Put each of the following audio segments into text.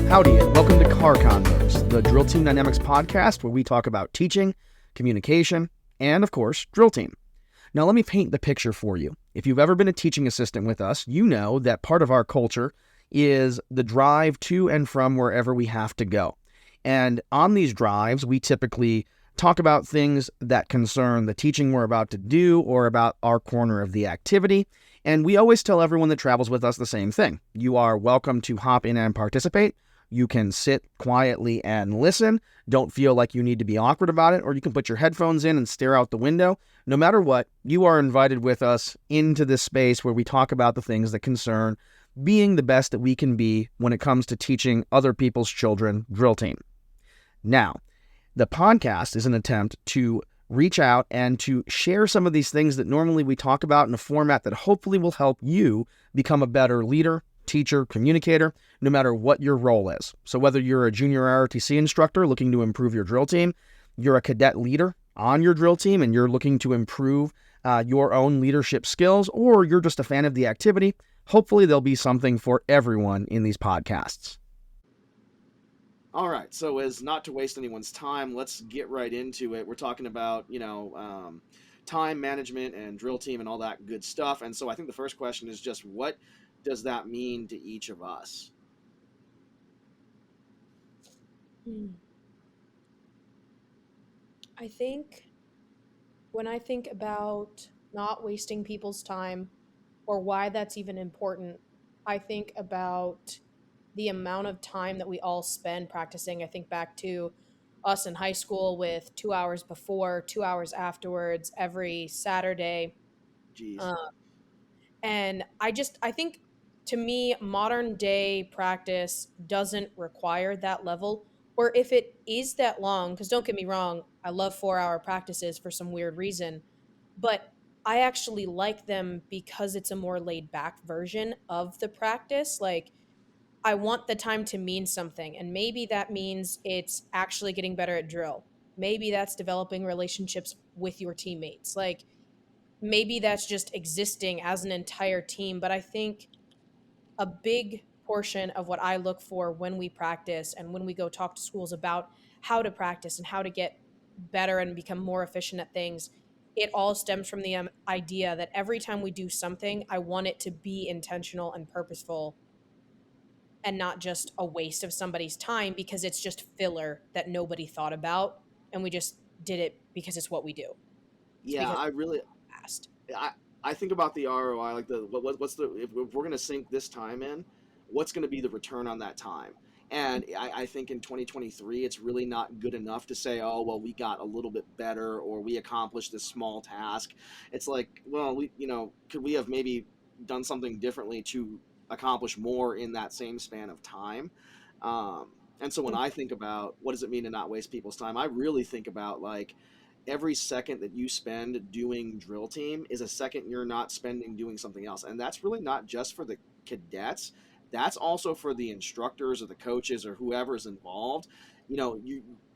Howdy, and welcome to Car Convos, the Drill Team Dynamics podcast where we talk about teaching, communication, and, of course, drill team. Now, let me paint the picture for you. If you've ever been a teaching assistant with us, you know that part of our culture is the drive to and from wherever we have to go. And on these drives, we typically talk about things that concern the teaching we're about to do or about our corner of the activity. And we always tell everyone that travels with us the same thing. You are welcome to hop in and participate. You can sit quietly and listen. Don't feel like you need to be awkward about it, or you can put your headphones in and stare out the window. No matter what, you are invited with us into this space where we talk about the things that concern being the best that we can be when it comes to teaching other people's children drill team. Now, the podcast is an attempt to reach out and to share some of these things that normally we talk about in a format that hopefully will help you become a better leader, teacher, communicator, no matter what your role is. So whether you're a junior ROTC instructor looking to improve your drill team, you're a cadet leader on your drill team and you're looking to improve your own leadership skills, or you're just a fan of the activity, hopefully there'll be something for everyone in these podcasts. All right, so as not to waste anyone's time, let's get right into it. We're talking about, time management and drill team and all that good stuff. And so I think the first question is just, what does that mean to each of us? I think when I think about not wasting people's time or why that's even important, I think about the amount of time that we all spend practicing. I think back to us in high school with 2 hours before, 2 hours afterwards, every Saturday. Jeez. And I think to me, modern day practice doesn't require that level. Or if it is that long, because don't get me wrong, I love 4 hour practices for some weird reason, but I actually like them because it's a more laid back version of the practice. Like, I want the time to mean something. And maybe that means it's actually getting better at drill. Maybe that's developing relationships with your teammates. Like, maybe that's just existing as an entire team. But I think a big portion of what I look for when we practice and when we go talk to schools about how to practice and how to get better and become more efficient at things, it all stems from the idea that every time we do something, I want it to be intentional and purposeful and not just a waste of somebody's time because it's just filler that nobody thought about and we just did it because it's what we do. Yeah, Past. I think about the ROI, like if we're going to sink this time in, what's going to be the return on that time? And I think in 2023, it's really not good enough to say, oh, well, we got a little bit better or we accomplished this small task. It's like, well, could we have maybe done something differently to accomplish more in that same span of time? And so when I think about what does it mean to not waste people's time, I really think about like, every second that you spend doing drill team is a second you're not spending doing something else. And that's really not just for the cadets. That's also for the instructors or the coaches or whoever's involved.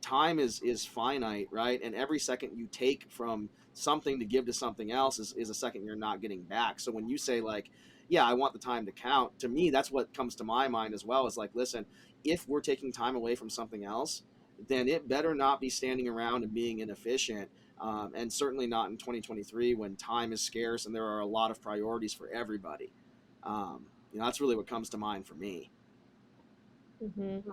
Time is finite, right? And every second you take from something to give to something else is a second you're not getting back. So when you say like, yeah, I want the time to count, to me, that's what comes to my mind as well, is like, listen, if we're taking time away from something else, then it better not be standing around and being inefficient. And certainly not in 2023 when time is scarce and there are a lot of priorities for everybody. That's really what comes to mind for me. Mm-hmm.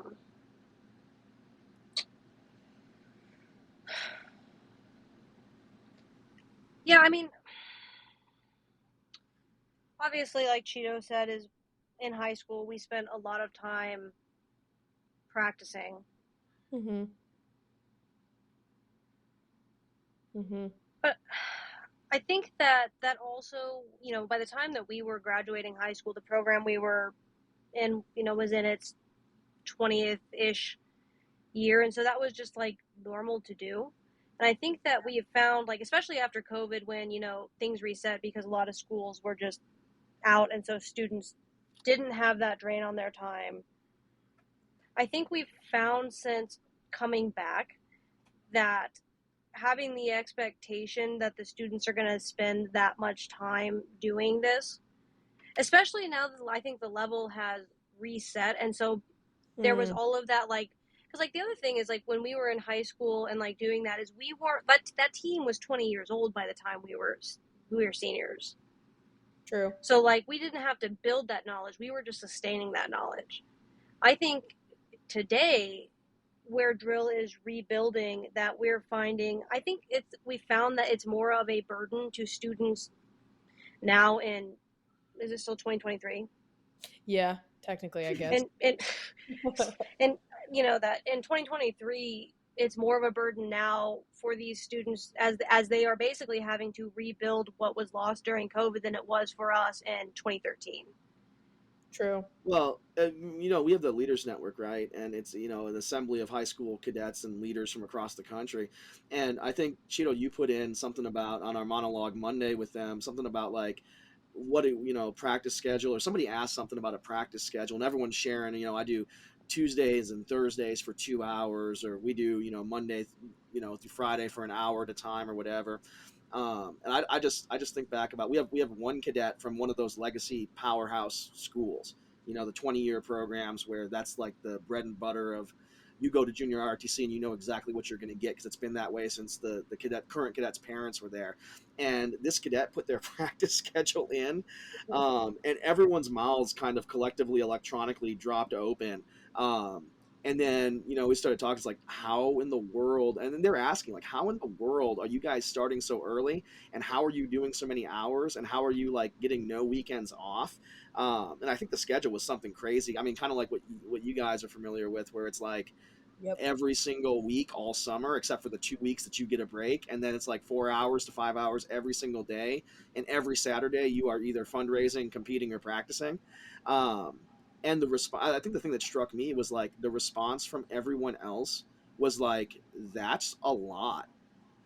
Yeah, I mean, obviously, like Cheeto said, is in high school we spent a lot of time practicing. Mm-hmm. Mm-hmm. But I think that also, by the time that we were graduating high school, the program we were in, was in its 20th-ish year. And so that was just like normal to do. And I think that we have found, like, especially after COVID, when, things reset because a lot of schools were just out. And so students didn't have that drain on their time. I think we've found since coming back that having the expectation that the students are going to spend that much time doing this, especially now that I think the level has reset. And so there was all of that, like, because like the other thing is like when we were in high school and like doing that is we weren't, but that team was 20 years old by the time we were seniors. True. So like we didn't have to build that knowledge, we were just sustaining that knowledge. I think today where drill is rebuilding, that we're finding, I think we found that it's more of a burden to students now in, is it still 2023? Yeah, technically, I guess. And you know that in 2023 it's more of a burden now for these students as they are basically having to rebuild what was lost during COVID than it was for us in 2013. True. Well, we have the Leaders Network, right? And it's, an assembly of high school cadets and leaders from across the country. And I think, Cheeto, you put in something about on our monologue Monday with them, something about like, practice schedule, or somebody asked something about a practice schedule, and everyone's sharing, I do Tuesdays and Thursdays for 2 hours, or we do, Monday, through Friday for an hour at a time or whatever. And I just think back about, we have one cadet from one of those legacy powerhouse schools, the 20-year programs where that's like the bread and butter of, you go to junior ROTC and you know exactly what you're going to get because it's been that way since the current cadet's parents were there. And this cadet put their practice schedule in, and everyone's mouths kind of collectively electronically dropped open. And then, we started talking, it's like, how in the world, and then they're asking, like, how in the world are you guys starting so early? And how are you doing so many hours? And how are you, like, getting no weekends off? And I think the schedule was something crazy. I mean, kind of like what you guys are familiar with, where it's like every single week all summer, except for the 2 weeks that you get a break. And then it's like 4 hours to 5 hours every single day. And every Saturday you are either fundraising, competing, or practicing. And the response, I think the thing that struck me was like the response from everyone else was like, that's a lot.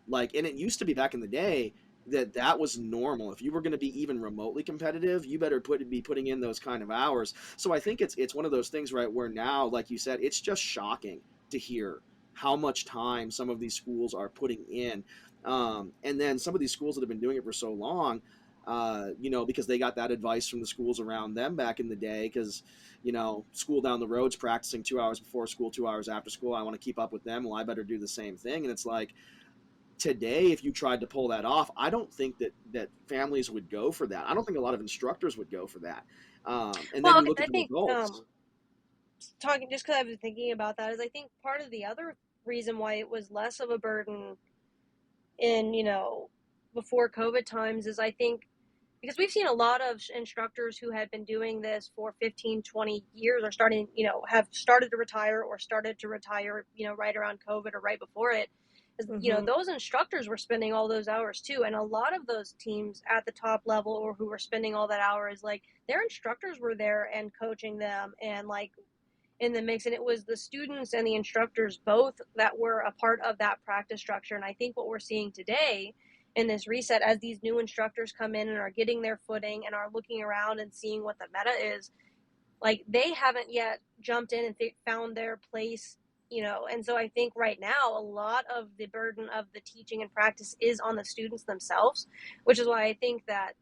Like, and it used to be back in the day that was normal. If you were going to be even remotely competitive, you better be putting in those kind of hours. So I think it's one of those things, right, where now, like you said, it's just shocking to hear how much time some of these schools are putting in. And then some of these schools that have been doing it for so long, because they got that advice from the schools around them back in the day, because, school down the road's practicing 2 hours before school, 2 hours after school. I want to keep up with them. Well, I better do the same thing. And it's like, today, if you tried to pull that off, I don't think that families would go for that. I don't think a lot of instructors would go for that. And then you look at the results. Talking, just because I've been thinking about that, is I think part of the other reason why it was less of a burden in, before COVID times is I think because we've seen a lot of instructors who had been doing this for 15, 20 years or have started to retire right around COVID or right before it. Those instructors were spending all those hours too. And a lot of those teams at the top level or who were spending all that hours, like their instructors were there and coaching them and like in the mix. And it was the students and the instructors both that were a part of that practice structure. And I think what we're seeing today in this reset, as these new instructors come in and are getting their footing and are looking around and seeing what the meta is, like they haven't yet jumped in and found their place. And so I think right now a lot of the burden of the teaching and practice is on the students themselves, which is why I think that,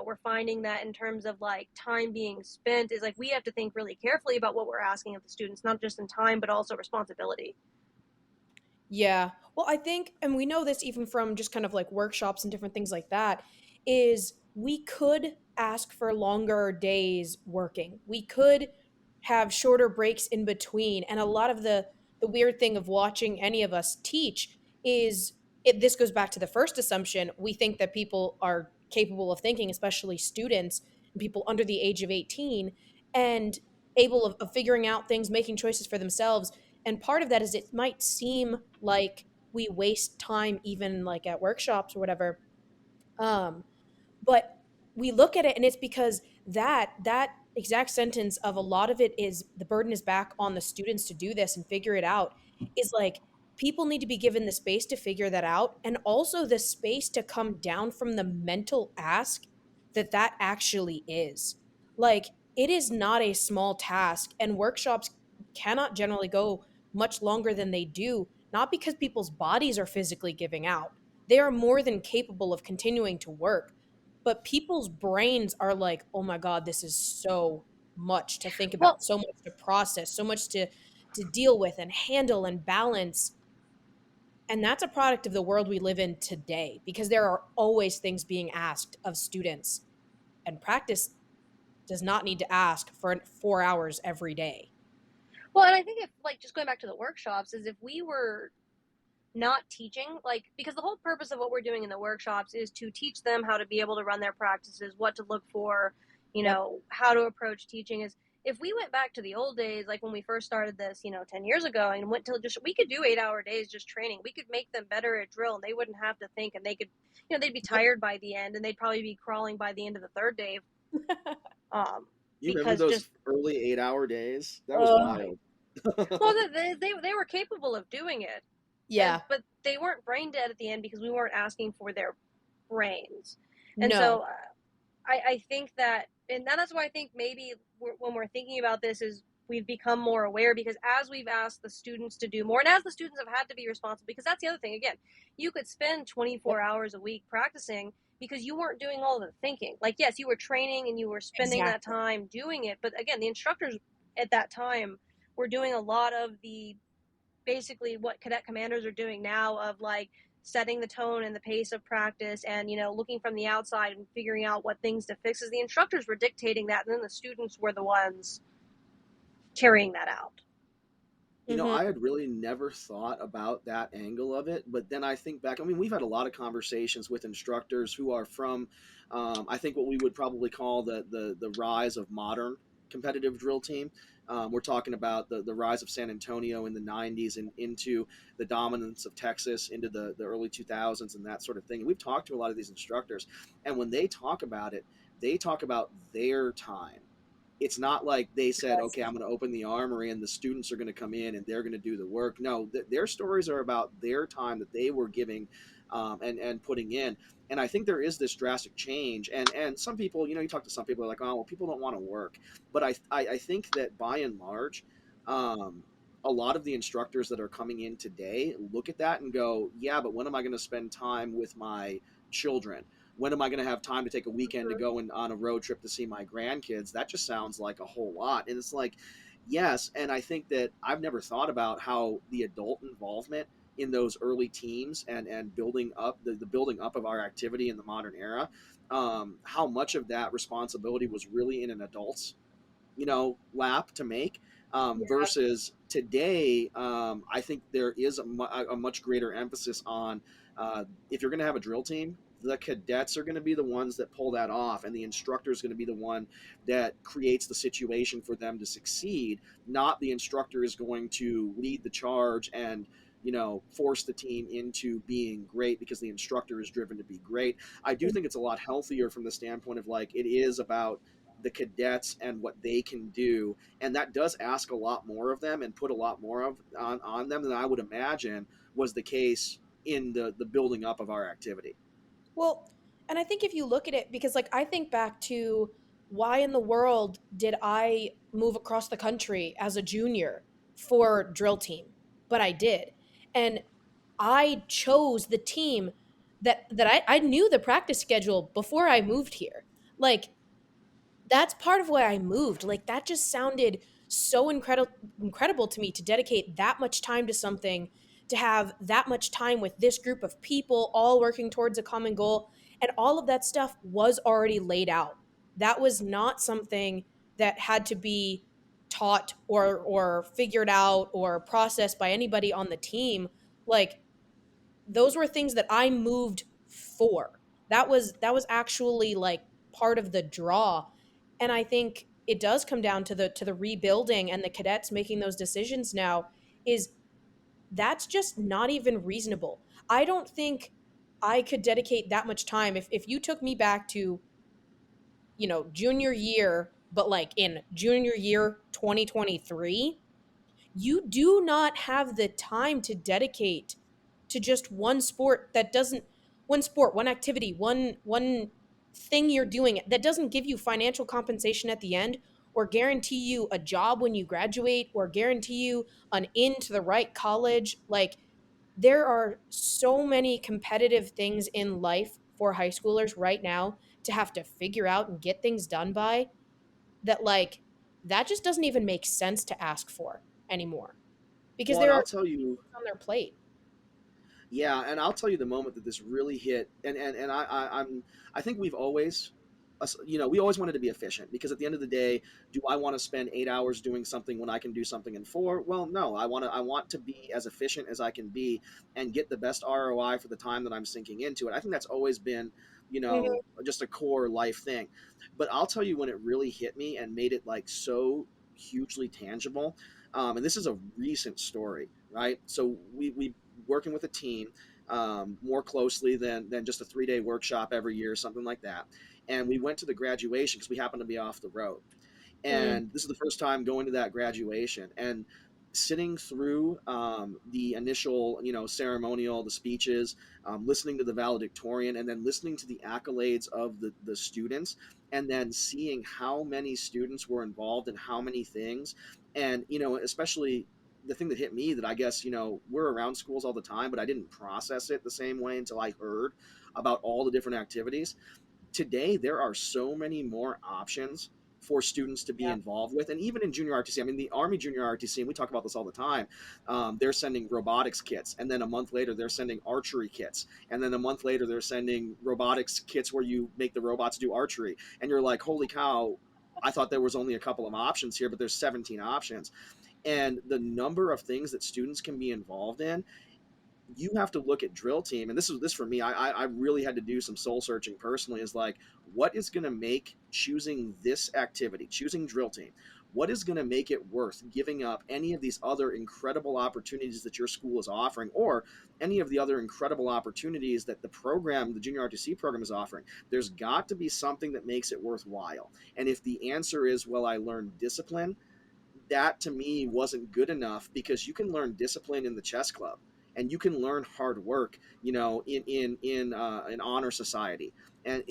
we're finding that in terms of like time being spent is like we have to think really carefully about what we're asking of the students, not just in time, but also responsibility. Yeah. Well, I think, and we know this even from just kind of like workshops and different things like that, is we could ask for longer days working. We could have shorter breaks in between. And a lot of the weird thing of watching any of us teach is this goes back to the first assumption. We think that people are capable of thinking, especially students and people under the age of 18, and able of figuring out things, making choices for themselves. And part of that is it might seem like we waste time even like at workshops or whatever. But we look at it and it's because that exact sentence of a lot of it is the burden is back on the students to do this and figure it out is like people need to be given the space to figure that out and also the space to come down from the mental ask that actually is. Like it is not a small task and workshops cannot generally go much longer than they do, not because people's bodies are physically giving out. They are more than capable of continuing to work, but people's brains are like, oh my God, this is so much to think Well, about, so much to process, so much to deal with and handle and balance. And that's a product of the world we live in today, because there are always things being asked of students, and practice does not need to ask for 4 hours every day. well, and I think if, like, just going back to the workshops, is if we were not teaching, like, because the whole purpose of what we're doing in the workshops is to teach them how to be able to run their practices, what to look for, Yep. how to approach teaching. Is if we went back to the old days, like when we first started this, 10 years ago, and went to just, we could do 8-hour days just training. We could make them better at drill, and they wouldn't have to think, and they could, they'd be tired by the end, and they'd probably be crawling by the end of the third day. You remember Because those just, early 8-hour days? That was Oh, wild. well, they were capable of doing it. yeah. But they weren't brain dead at the end because we weren't asking for their brains. And No. so I think that, and that's why I think maybe when we're thinking about this, is we've become more aware, because as we've asked the students to do more, and as the students have had to be responsible, because that's the other thing. Again, you could spend 24 hours a week practicing because you weren't doing all the thinking. Like, yes, you were training and you were spending that time doing it. But again, the instructors at that time were doing a lot of the, basically what cadet commanders are doing now, of like setting the tone and the pace of practice, and looking from the outside and figuring out what things to fix. As the instructors were dictating that, and then the students were the ones carrying that out. I had really never thought about that angle of it, but then I think back. I mean, we've had a lot of conversations with instructors who are from, I think, what we would probably call the rise of modern competitive drill team. We're talking about the rise of San Antonio in the 90s and into the dominance of Texas into the early 2000s and that sort of thing. And we've talked to a lot of these instructors, and when they talk about it, they talk about their time. It's not like they said, okay, I'm going to open the armory and the students are going to come in and they're going to do the work. No, their stories are about their time that they were giving and putting in. And I think there is this drastic change. And some people, you talk to some people, are like, oh, well, people don't want to work. But I think that by and large, a lot of the instructors that are coming in today look at that and go, yeah, but when am I going to spend time with my children? When am I going to have time to take a weekend to go on a road trip to see my grandkids? That just sounds like a whole lot. And it's like, yes. And I think that I've never thought about how the adult involvement in those early teams and building up the building up of our activity in the modern era, how much of that responsibility was really in an adult's, lap to make. Versus today, I think there is a much greater emphasis on if you're going to have a drill team, the cadets are going to be the ones that pull that off, and the instructor is going to be the one that creates the situation for them to succeed. Not the instructor is going to lead the charge and force the team into being great because the instructor is driven to be great. I do think it's a lot healthier from the standpoint of like it is about the cadets and what they can do, and that does ask a lot more of them and put a lot more of on them than I would imagine was the case in the building up of our activity. Well, and I think if you look at it, because like I think back to why in the world did I move across the country as a junior for drill team? But I did. And I chose the team that I knew the practice schedule before I moved here. Like that's part of why I moved. Like that just sounded so incredible to me, to dedicate that much time to something, to have that much time with this group of people all working towards a common goal, and all of that stuff was already laid out. That was not something that had to be taught or figured out or processed by anybody on the team. Like those were things that I moved for. That was actually like part of the draw. And I think it does come down to the rebuilding and the cadets making those decisions now. Is that's just not even reasonable. I don't think I could dedicate that much time if you took me back to, junior year, but like in junior year 2023, you do not have the time to dedicate to just one sport, one activity, one thing you're doing that doesn't give you financial compensation at the end, or guarantee you a job when you graduate, or guarantee you an in to the right college. Like there are so many competitive things in life for high schoolers right now to have to figure out and get things done by, that like that just doesn't even make sense to ask for anymore because Well, and there I'll are tell you, on their plate. yeah, and I'll tell you the moment that this really hit, and I think we've always, we always wanted to be efficient because at the end of the day, do I want to spend 8 hours doing something when I can do something in 4? Well, no, I want to be as efficient as I can be and get the best ROI for the time that I'm sinking into it. I think that's always been, Mhm. just a core life thing. But I'll tell you when it really hit me and made it like so hugely tangible. And this is a recent story, right? So we working with a team more closely than just a 3-day workshop every year, something like that. And we went to the graduation because we happened to be off the road. Mm. And this is the first time going to that graduation and sitting through the initial, ceremonial, the speeches, listening to the valedictorian, and then listening to the accolades of the students, and then seeing how many students were involved in how many things. And, especially the thing that hit me that I guess, we're around schools all the time, but I didn't process it the same way until I heard about all the different activities. Today there are so many more options for students to be Yeah. involved with, and even in junior RTC, I mean, the Army junior RTC, and we talk about this all the time, they're sending robotics kits, and then a month later they're sending archery kits, and then a month later they're sending robotics kits where you make the robots do archery, and you're like, holy cow, I thought there was only a couple of options here, but there's 17 options. And the number of things that students can be involved in, you have to look at drill team, and this for me, I really had to do some soul searching personally, is like, what is going to make choosing this activity, choosing drill team, what is going to make it worth giving up any of these other incredible opportunities that your school is offering, or any of the other incredible opportunities that the junior RTC program is offering. There's got to be something that makes it worthwhile. And if the answer is, well, I learned discipline, that to me wasn't good enough, because you can learn discipline in the chess club, and you can learn hard work, in an honor society, and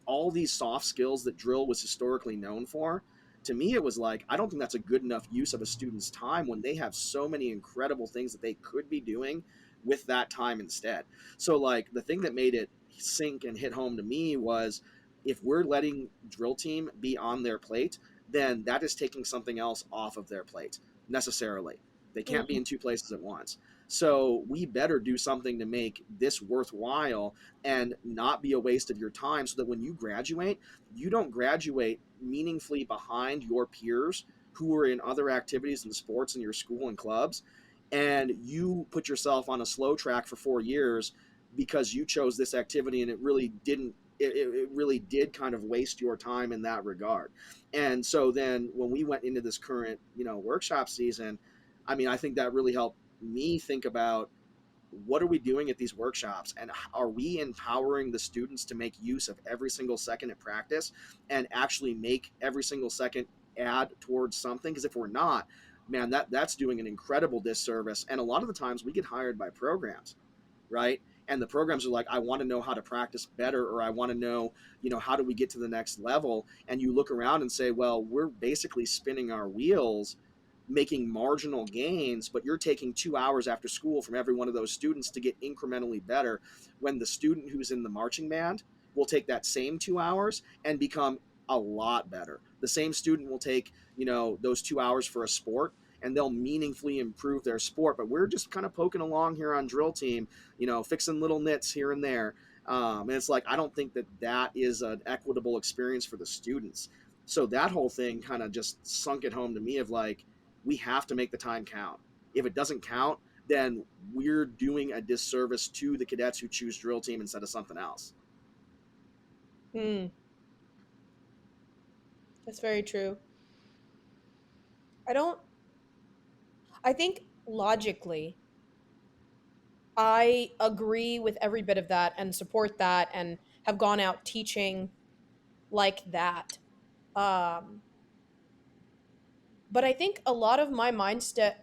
all these soft skills that drill was historically known for. To me, it was like, I don't think that's a good enough use of a student's time when they have so many incredible things that they could be doing with that time instead. So, like, the thing that made it sink and hit home to me was, if we're letting drill team be on their plate, then that is taking something else off of their plate necessarily. They can't be Mm. in two places at once. So we better do something to make this worthwhile and not be a waste of your time, so that when you graduate, you don't graduate meaningfully behind your peers who are in other activities and sports in your school and clubs, and you put yourself on a slow track for 4 years because you chose this activity and it really didn't, it really did kind of waste your time in that regard. And so then when we went into this current, workshop season, I mean, I think that really helped me think about, what are we doing at these workshops, and are we empowering the students to make use of every single second at practice and actually make every single second add towards something? Because if we're not, man, that's doing an incredible disservice. And a lot of the times we get hired by programs, right? And the programs are like, I want to know how to practice better, or I want to know, how do we get to the next level? And you look around and say, well, we're basically spinning our wheels, making marginal gains, but you're taking 2 hours after school from every one of those students to get incrementally better, when the student who's in the marching band will take that same 2 hours and become a lot better. The same student will take, those 2 hours for a sport, and they'll meaningfully improve their sport. But we're just kind of poking along here on drill team, fixing little nits here and there. And it's like, I don't think that is an equitable experience for the students. So that whole thing kind of just sunk it home to me, of like, we have to make the time count. If it doesn't count, then we're doing a disservice to the cadets who choose drill team instead of something else. Mm. That's very true. I don't, I think logically, I agree with every bit of that and support that and have gone out teaching like that. Um, but I think a lot of my mindset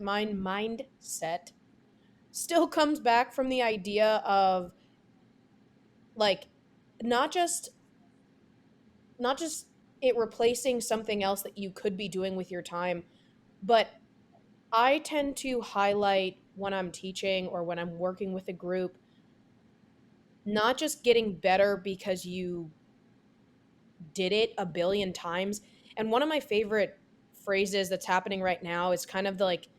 still comes back from the idea of, like, not just not just it replacing something else that you could be doing with your time, but I tend to highlight when I'm teaching or when I'm working with a group, not just getting better because you did it a billion times. And one of my favorite phrases that's happening right now is kind of the like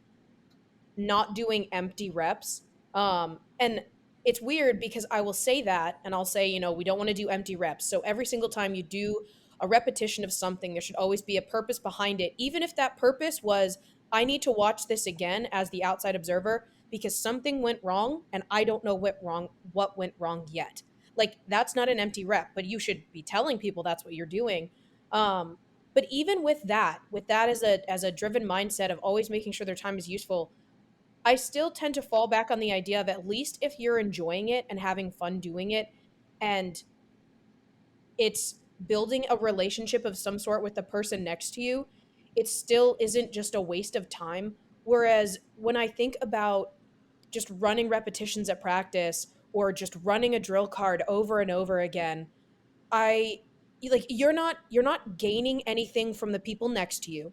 not doing empty reps. And it's weird because I will say that and I'll say, you know, we don't want to do empty reps. So every single time you do a repetition of something, there should always be a purpose behind it. Even if that purpose was, I need to watch this again as the outside observer because something went wrong and I don't know what went wrong yet. Like that's not an empty rep, but you should be telling people that's what you're doing. Um, but even with that as a driven mindset of always making sure their time is useful, I still tend to fall back on the idea of at least if you're enjoying it and having fun doing it and it's building a relationship of some sort with the person next to you, it still isn't just a waste of time. Whereas when I think about just running repetitions at practice or just running a drill card over and over again, I like you're not gaining anything from the people next to you.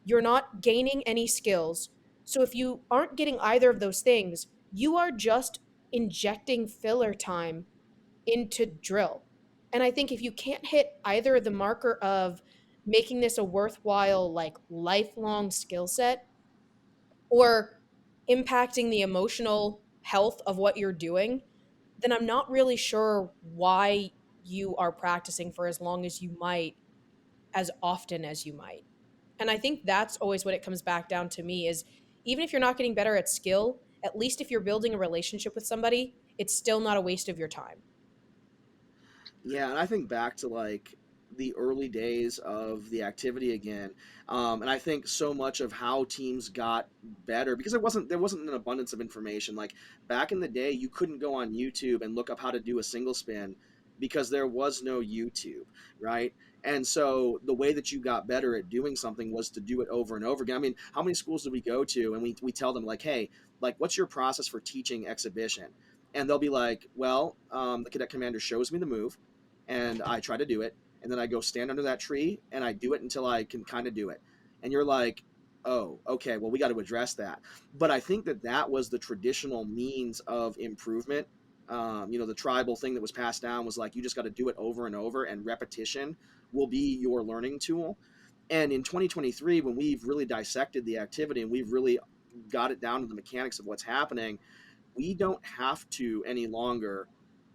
You're not gaining any skills. So if you aren't getting either of those things, you are just injecting filler time into drill. And I think if you can't hit either the marker of making this a worthwhile, like lifelong skill set or impacting the emotional health of what you're doing, then I'm not really sure why you are practicing for as long as you might, as often as you might. And I think that's always what it comes back down to me is even if you're not getting better at skill, at least if you're building a relationship with somebody, it's still not a waste of your time. Yeah, and I think back to like the early days of the activity again, and I think so much of how teams got better because there wasn't an abundance of information. Like back in the day, you couldn't go on YouTube and look up how to do a single spin because there was no YouTube, right? And so the way that you got better at doing something was to do it over and over again. I mean, how many schools did we go to and we tell them like, hey, like what's your process for teaching exhibition? And they'll be like, well, the cadet commander shows me the move and I try to do it, and then I go stand under that tree and I do it until I can kind of do it. And you're like, oh, okay, well, we got to address that. But I think that that was the traditional means of improvement. The tribal thing that was passed down was like, you just got to do it over and over, and repetition will be your learning tool. And in 2023, when we've really dissected the activity and we've really got it down to the mechanics of what's happening, we don't have to any longer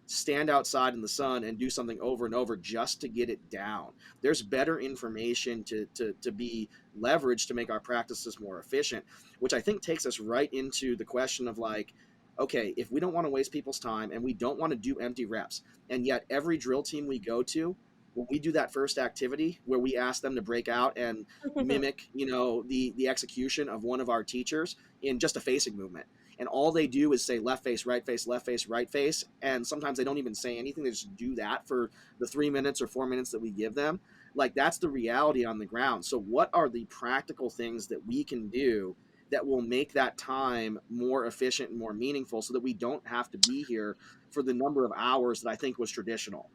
stand outside in the sun and do something over and over just to get it down. There's better information to be leveraged to make our practices more efficient, which I think takes us right into the question of like, okay, if we don't want to waste people's time and we don't want to do empty reps, and yet every drill team we go to, when we do that first activity where we ask them to break out and mimic, the execution of one of our teachers in just a facing movement, and all they do is say left face, right face, left face, right face, and sometimes they don't even say anything. They just do that for the 3 minutes or 4 minutes that we give them. Like that's the reality on the ground. So what are the practical things that we can do that will make that time more efficient and more meaningful so that we don't have to be here for the number of hours that I think was traditional?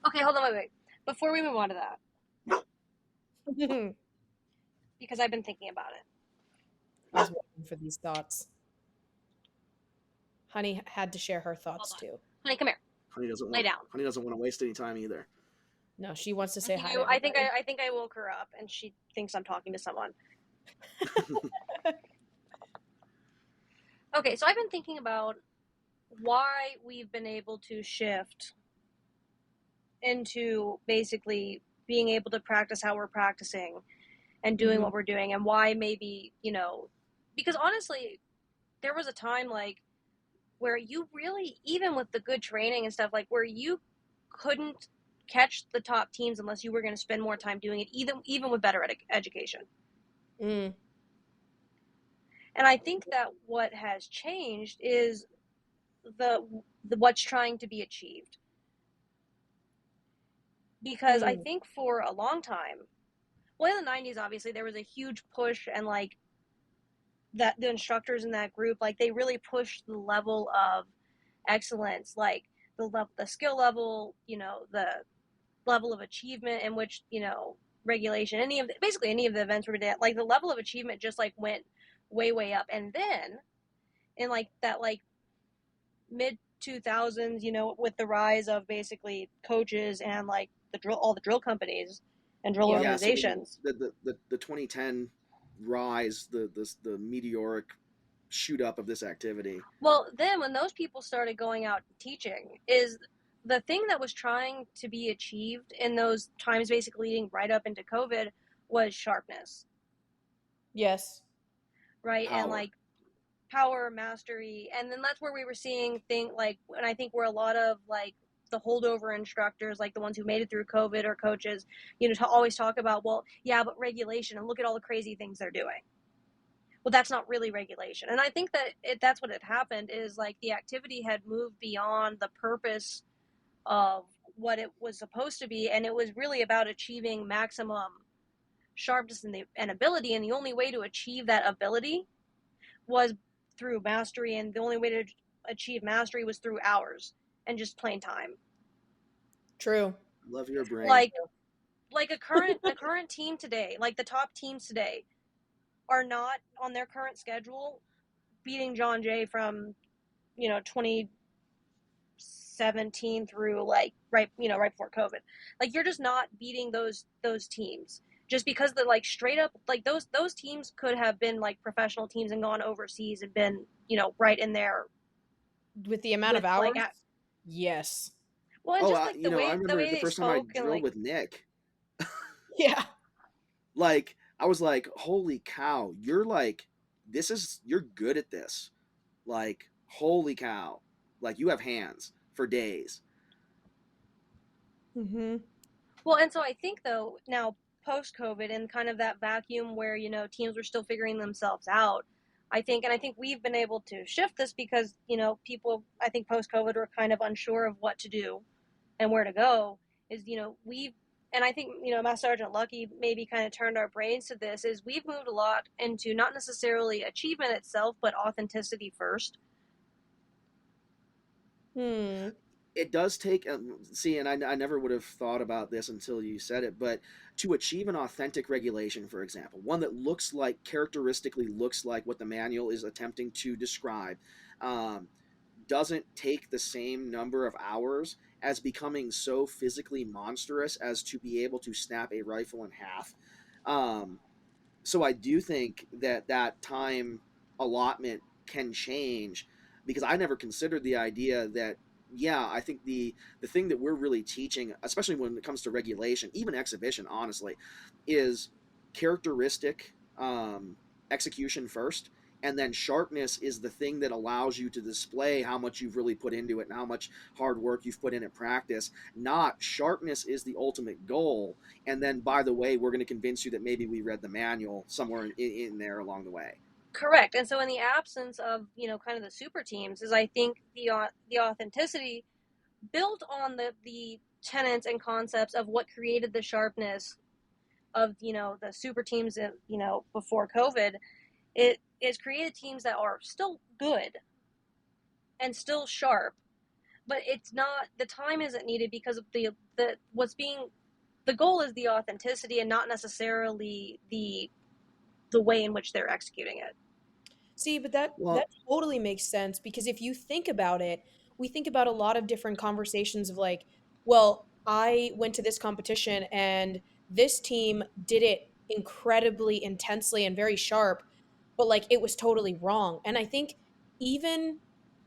Okay, hold on, wait. Before we move on to that, because I've been thinking about it. I was waiting for these thoughts. Honey had to share her thoughts too. Honey, come here. Honey doesn't Lay down. Honey doesn't want to waste any time either. No, she wants to say hi. I think I woke her up, and she thinks I'm talking to someone. Okay, so I've been thinking about why we've been able to shift into basically being able to practice how we're practicing and doing what we're doing, and why maybe, because honestly, there was a time like where you really, even with the good training and stuff, like where you couldn't catch the top teams unless you were going to spend more time doing it, even with better education. And I think that what has changed is the what's trying to be achieved. Because I think for a long time, well, in the 90s, obviously, there was a huge push, and like that the instructors in that group, like they really pushed the level of excellence, like the skill level, the level of achievement in which, regulation, any of the events were at, like the level of achievement just like went way, way up. And then in like that, like mid 2000s, with the rise of basically coaches and like all the drill companies, and drill Yep. Yeah, so organizations. the 2010 rise, the meteoric shoot up of this activity. Well, then when those people started going out teaching, is the thing that was trying to be achieved in those times, basically leading right up into COVID, was sharpness, Yes. right? And Power. like power, mastery, and then that's where we were seeing things like, and I think where a lot of like the holdover instructors, like the ones who made it through COVID or coaches, always talk about, well, yeah, but regulation, and look at all the crazy things they're doing. Well, that's not really regulation. And I think that that's what had happened, is like the activity had moved beyond the purpose of what it was supposed to be, and it was really about achieving maximum sharpness and ability, and the only way to achieve that ability was through mastery, and the only way to achieve mastery was through hours and just plain time. True. Love your brain. Like a current team today, like the top teams today, are not on their current schedule beating John Jay from 2017 through like right before COVID. Like you're just not beating those teams just because the like straight up like those teams could have been like professional teams and gone overseas and been right in there With the amount of with hours? like Yes. well, and just like I the remember way the they first time I spoke and drilled like with Nick. Yeah. Like I was like, holy cow, you're good at this. Like, holy cow. Like you have hands for days. Mm-hmm. well, and so I think though now post COVID and kind of that vacuum where teams were still figuring themselves out. I think we've been able to shift this because people I think post COVID were kind of unsure of what to do and where to go. Is we've and I think Master Sergeant Lucky maybe kind of turned our brains to this. Is we've moved a lot into not necessarily achievement itself, but authenticity first. Hmm. It does take see, and I never would have thought about this until you said it, but to achieve an authentic regulation, for example, one that characteristically looks like what the manual is attempting to describe, um, doesn't take the same number of hours as becoming so physically monstrous as to be able to snap a rifle in half. um, so I do think that time allotment can change, because I never considered the idea that, yeah, I think the thing that we're really teaching, especially when it comes to regulation, even exhibition, honestly, is characteristic execution first, and then sharpness is the thing that allows you to display how much you've really put into it and how much hard work you've put in at practice. Not sharpness is the ultimate goal, and then, by the way, we're going to convince you that maybe we read the manual somewhere in there along the way. Correct. And so in the absence of kind of the super teams, is I think the authenticity built on the tenets and concepts of what created the sharpness of the super teams before COVID. It has created teams that are still good and still sharp, but it's not, the time isn't needed because of the goal is the authenticity and not necessarily the way in which they're executing it. See, but that Well, totally makes sense, because if you think about it, we think about a lot of different conversations of like, well, I went to this competition and this team did it incredibly intensely and very sharp, but like it was totally wrong. And I think even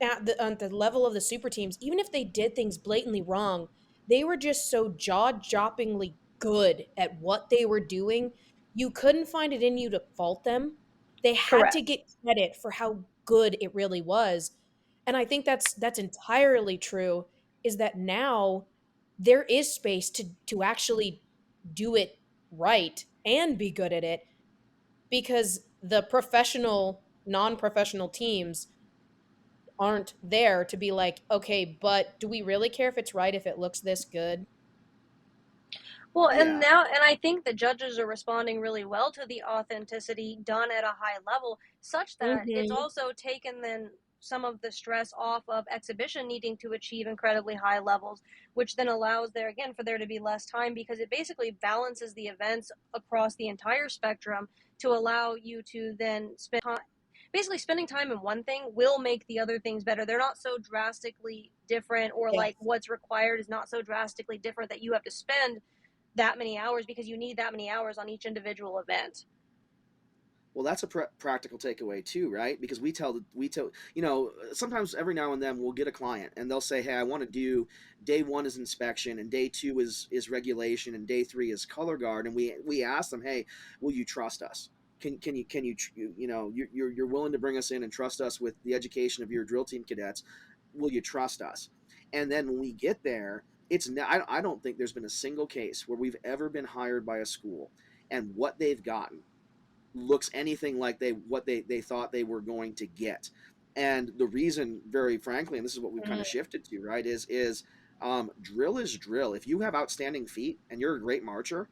at the level of the super teams, even if they did things blatantly wrong, they were just so jaw-droppingly good at what they were doing, you couldn't find it in you to fault them. They had to Correct. get credit for how good it really was. And I think that's entirely true, is that now there is space to actually do it right and be good at it, because the professional non-professional teams aren't there to be like, okay, but do we really care if it's right if it looks this good? Well, yeah, and I think the judges are responding really well to the authenticity done at a high level, such that it's Mm-hmm. also taken then some of the stress off of exhibition needing to achieve incredibly high levels, which then allows for there to be less time, because it basically balances the events across the entire spectrum to allow you to then spend time. Basically, spending time in one thing will make the other things better. They're not so drastically different, or Yes. like what's required is not so drastically different that you have to spend that many hours because you need that many hours on each individual event. Well, that's a practical takeaway too, right? Because sometimes every now and then we'll get a client and they'll say, "Hey, I want to do day 1 is inspection and day 2 is regulation and day 3 is color guard." And we ask them, "Hey, will you trust us? You're willing to bring us in and trust us with the education of your drill team cadets? Will you trust us?" And then when we get there, I don't think there's been a single case where we've ever been hired by a school and what they've gotten looks anything like what they thought they were going to get. And the reason, very frankly, and this is what we've kind of shifted to, right, is drill is drill. If you have outstanding feet and you're a great marcher,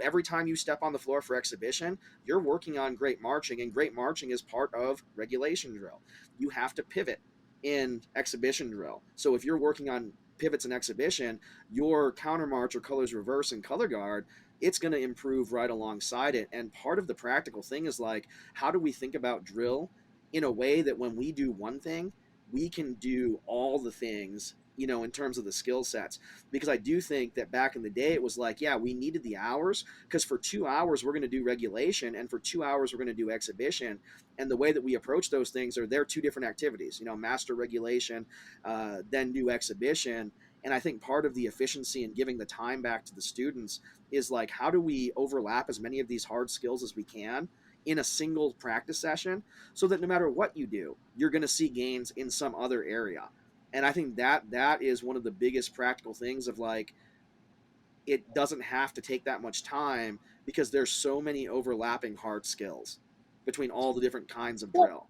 every time you step on the floor for exhibition, you're working on great marching, and great marching is part of regulation drill. You have to pivot in exhibition drill. So if you're working on pivots in exhibition, your counter march or colors reverse and color guard, it's going to improve right alongside it. And part of the practical thing is like, how do we think about drill in a way that when we do one thing, we can do all the things, in terms of the skill sets? Because I do think that back in the day, it was like, yeah, we needed the hours because for 2 hours, we're going to do regulation, and for 2 hours, we're going to do exhibition. And the way that we approach those things they're 2 different activities, master regulation, then do exhibition. And I think part of the efficiency in giving the time back to the students is like, how do we overlap as many of these hard skills as we can in a single practice session so that no matter what you do, you're going to see gains in some other area. And I think that is one of the biggest practical things of like, it doesn't have to take that much time because there's so many overlapping hard skills between all the different kinds of drill.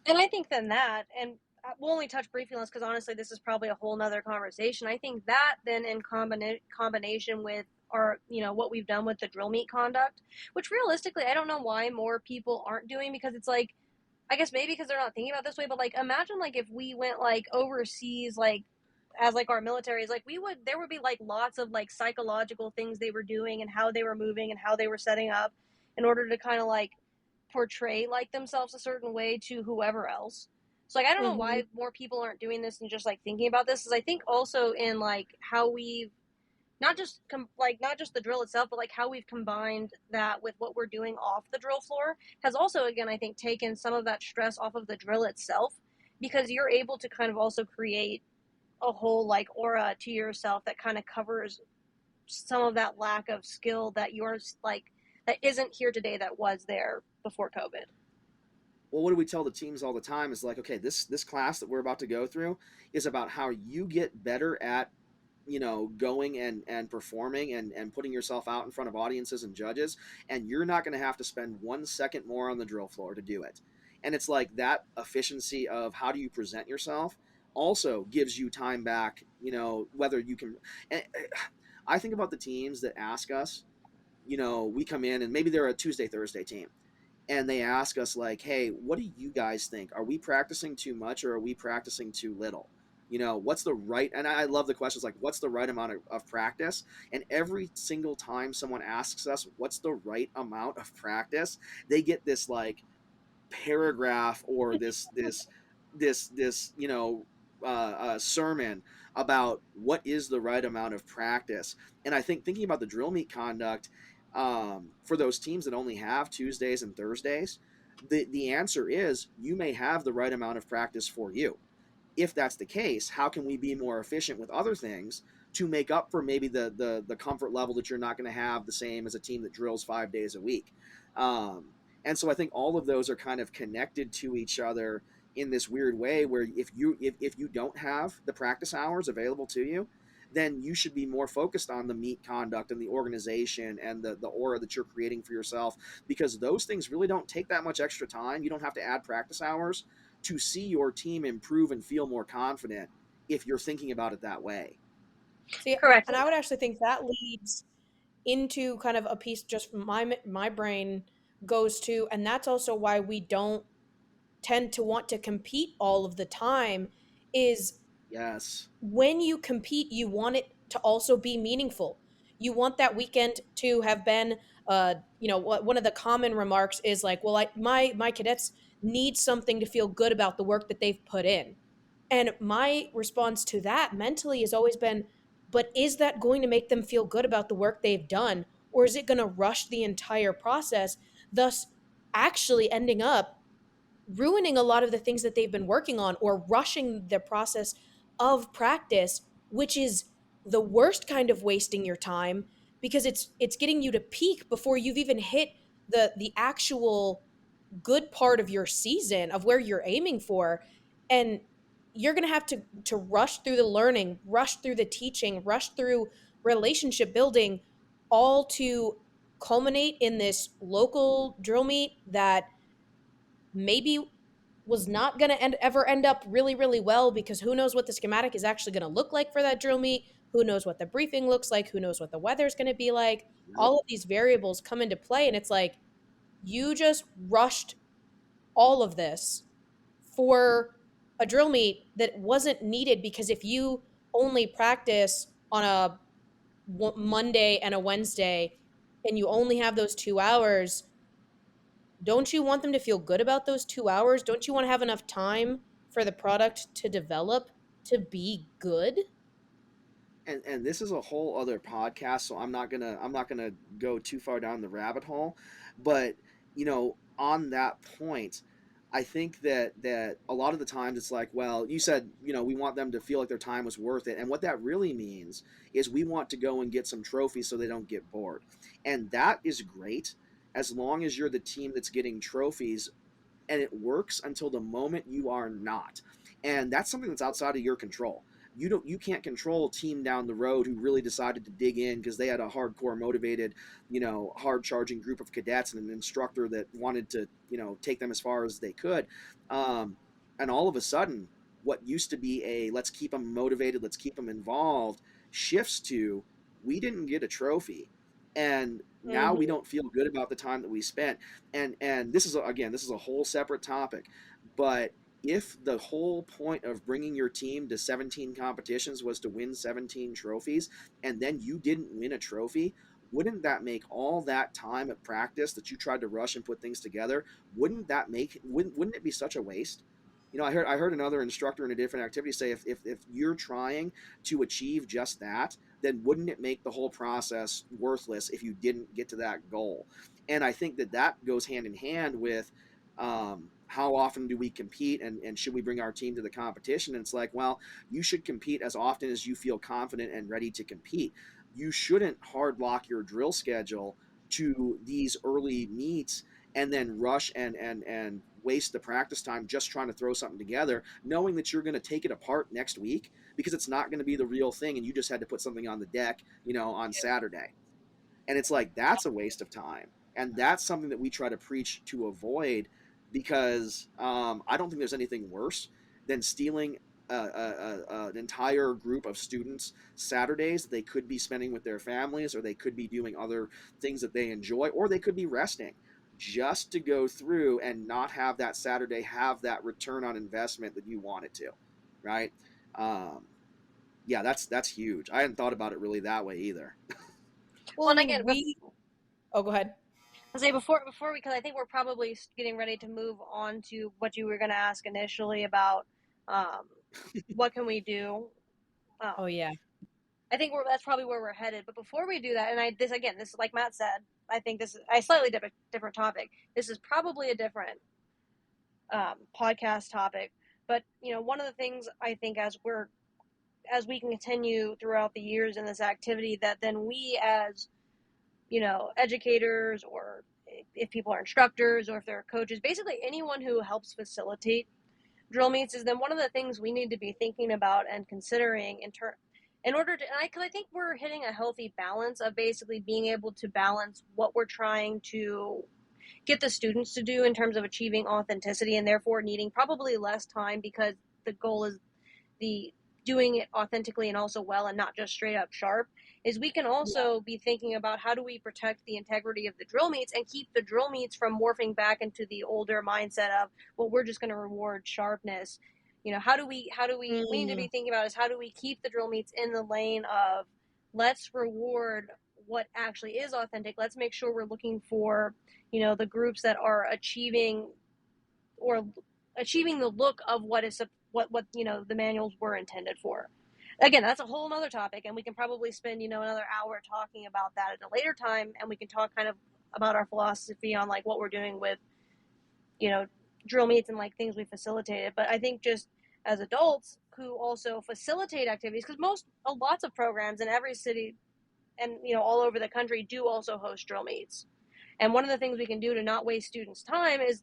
And I think then that, and we'll only touch briefly on this because honestly, this is probably a whole nother conversation. I think that then in combination with our, what we've done with the drill meet conduct, which realistically, I don't know why more people aren't doing, because it's like, I guess maybe because they're not thinking about it this way, but like, imagine like if we went like overseas, like as like our militaries, like there would be like lots of like psychological things they were doing and how they were moving and how they were setting up in order to kind of like portray like themselves a certain way to whoever else. So like, I don't know why more people aren't doing this and just like thinking about this, is I think also in like how we've not just the drill itself, but like how we've combined that with what we're doing off the drill floor has also, again, I think taken some of that stress off of the drill itself, because you're able to kind of also create a whole like aura to yourself that kind of covers some of that lack of skill that yours like that isn't here today that was there before COVID. Well, what do we tell the teams all the time is like, okay, this class that we're about to go through is about how you get better at going and performing and putting yourself out in front of audiences and judges, and you're not going to have to spend 1 second more on the drill floor to do it. And it's like that efficiency of how do you present yourself also gives you time back, whether you can. And I think about the teams that ask us, we come in and maybe they're a Tuesday, Thursday team, and they ask us like, hey, what do you guys think? Are we practicing too much or are we practicing too little? What's the right, and I love the questions like, what's the right amount of practice? And every single time someone asks us, what's the right amount of practice, they get this like paragraph or this sermon about what is the right amount of practice. And I think thinking about the drill meet conduct for those teams that only have Tuesdays and Thursdays, the answer is you may have the right amount of practice for you. If that's the case, how can we be more efficient with other things to make up for maybe the comfort level that you're not going to have the same as a team that drills 5 days a week? And so I think all of those are kind of connected to each other in this weird way where if you don't have the practice hours available to you, then you should be more focused on the meet conduct and the organization and the aura that you're creating for yourself, because those things really don't take that much extra time. You don't have to add practice hours to see your team improve and feel more confident if you're thinking about it that way. See, correct. And I would actually think that leads into kind of a piece just my brain goes to, and that's also why we don't tend to want to compete all of the time, is yes, when you compete, you want it to also be meaningful. You want that weekend to have been, one of the common remarks is like, well, my cadets need something to feel good about the work that they've put in. And my response to that mentally has always been, But is that going to make them feel good about the work they've done? Or is it going to rush the entire process, thus actually ending up ruining a lot of the things that they've been working on, or rushing the process of practice, which is the worst kind of wasting your time, because it's getting you to peak before you've even hit the actual good part of your season of where you're aiming for. And you're going to have to rush through the learning, rush through the teaching, rush through relationship building, all to culminate in this local drill meet that maybe was not going to ever end up really, really well, because who knows what the schematic is actually going to look like for that drill meet? Who knows what the briefing looks like? Who knows what the weather's going to be like? Yep. All of these variables come into play, and it's like you just rushed all of this for a drill meet that wasn't needed, because if you only practice on a Monday and a Wednesday and you only have those 2 hours, don't you want them to feel good about those 2 hours? Don't you want to have enough time for the product to develop to be good? And this is a whole other podcast, so I'm not gonna go too far down the rabbit hole. But on that point, I think that a lot of the times it's like, well, you said, we want them to feel like their time was worth it, and what that really means is we want to go and get some trophies so they don't get bored. And that is great as long as you're the team that's getting trophies, and it works until the moment you are not. And that's something that's outside of your control. You can't control a team down the road who really decided to dig in because they had a hardcore motivated, hard charging group of cadets and an instructor that wanted to, take them as far as they could. And all of a sudden, what used to be a let's keep them motivated, let's keep them involved, shifts to we didn't get a trophy, and now we don't feel good about the time that we spent. And this is a whole separate topic, but if the whole point of bringing your team to 17 competitions was to win 17 trophies, and then you didn't win a trophy, wouldn't that make all that time at practice that you tried to rush and put things together, wouldn't it be such a waste? I heard another instructor in a different activity say if you're trying to achieve just that, then wouldn't it make the whole process worthless if you didn't get to that goal? And I think that goes hand in hand with how often do we compete, and should we bring our team to the competition? And it's like, well, you should compete as often as you feel confident and ready to compete. You shouldn't hard lock your drill schedule to these early meets and then rush and waste the practice time just trying to throw something together, knowing that you're going to take it apart next week because it's not going to be the real thing and you just had to put something on the deck, on Saturday. And it's like, that's a waste of time. And that's something that we try to preach to avoid, because I don't think there's anything worse than stealing an entire group of students Saturdays that they could be spending with their families, or they could be doing other things that they enjoy, or they could be resting, just to go through and not have that Saturday have that return on investment that you want it to, right? Yeah, that's huge. I hadn't thought about it really that way either. Well, And I again, mean, oh, go ahead. I'll say before we, because I think we're probably getting ready to move on to what you were going to ask initially about what can we do. Oh, yeah. I think that's probably where we're headed. But before we do that, and this is like Matt said, I think this is a slightly different topic. This is probably a different podcast topic. But one of the things I think as we can continue throughout the years in this activity, that then we as educators, or if people are instructors, or if they're coaches, basically anyone who helps facilitate drill meets, is then one of the things we need to be thinking about and considering in order to, because I think we're hitting a healthy balance of basically being able to balance what we're trying to get the students to do in terms of achieving authenticity, and therefore needing probably less time, because the goal is the doing it authentically and also well, and not just straight up sharp. Is we can also be thinking about how do we protect the integrity of the drill meets and keep the drill meets from morphing back into the older mindset of, well, we're just going to reward sharpness. How do we need to be thinking about is how do we keep the drill meets in the lane of, let's reward what actually is authentic. Let's make sure we're looking for, the groups that are achieving the look of what the manuals were intended for. again, that's a whole nother topic, and we can probably spend, another hour talking about that at a later time, and we can talk kind of about our philosophy on like what we're doing with, you know, drill meets and like things we facilitated. But I think just as adults who also facilitate activities, because lots of programs in every city and, all over the country do also host drill meets. And one of the things we can do to not waste students' time is,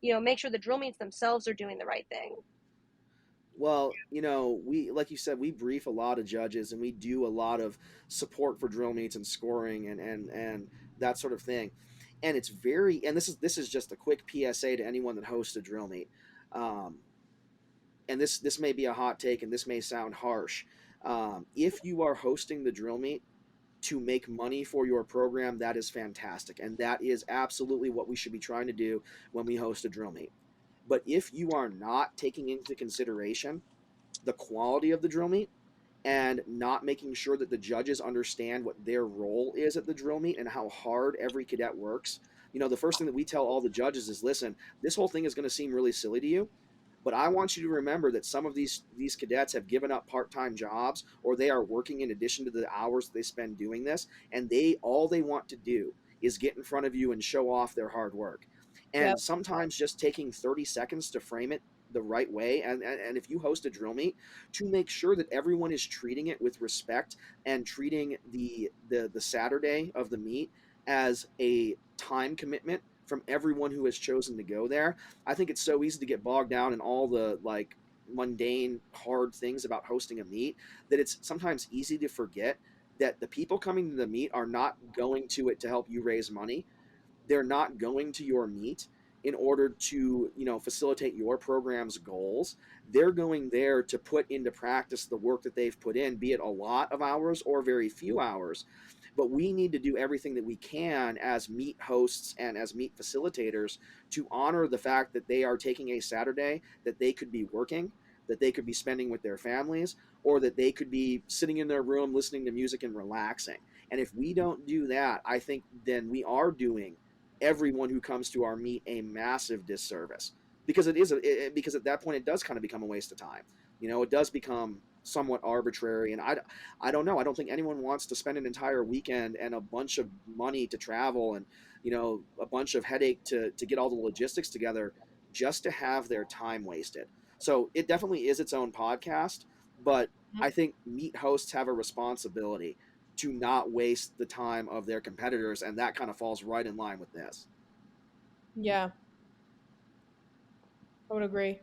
make sure the drill meets themselves are doing the right thing. Well, we, like you said, we brief a lot of judges and we do a lot of support for drill meets and scoring and that sort of thing. And it's very, and this is just a quick PSA to anyone that hosts a drill meet. Um, and this may be a hot take and this may sound harsh. If you are hosting the drill meet to make money for your program, that is fantastic. And that is absolutely what we should be trying to do when we host a drill meet. But if you are not taking into consideration the quality of the drill meet and not making sure that the judges understand what their role is at the drill meet and how hard every cadet works, the first thing that we tell all the judges is, listen, this whole thing is going to seem really silly to you, but I want you to remember that some of these cadets have given up part-time jobs, or they are working in addition to the hours they spend doing this, and all they want to do is get in front of you and show off their hard work. And Yep. sometimes just taking 30 seconds to frame it the right way, and if you host a drill meet, to make sure that everyone is treating it with respect and treating the Saturday of the meet as a time commitment from everyone who has chosen to go there. I think it's so easy to get bogged down in all the like mundane hard things about hosting a meet that it's sometimes easy to forget that the people coming to the meet are not going to it to help you raise money. They're not going to your meet in order to facilitate your program's goals. They're going there to put into practice the work that they've put in, be it a lot of hours or very few hours. But we need to do everything that we can as meet hosts and as meet facilitators to honor the fact that they are taking a Saturday that they could be working, that they could be spending with their families, or that they could be sitting in their room listening to music and relaxing. And if we don't do that, I think then we are doing everyone who comes to our meet a massive disservice, because because at that point it does kind of become a waste of time. It does become somewhat arbitrary, and I don't know. I don't think anyone wants to spend an entire weekend and a bunch of money to travel and a bunch of headache to get all the logistics together just to have their time wasted. So it definitely is its own podcast, but I think meet hosts have a responsibility to not waste the time of their competitors, and that kind of falls right in line with this. Yeah, I would agree.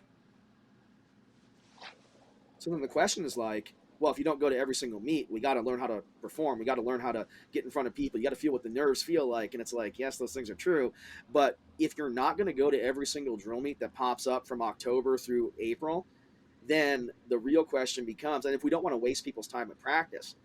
So then the question is like, well, if you don't go to every single meet, we got to learn how to perform. We got to learn how to get in front of people. You got to feel what the nerves feel like. And it's like, yes, those things are true. But if you're not going to go to every single drill meet that pops up from October through April, then the real question becomes, and if we don't want to waste people's time at practice,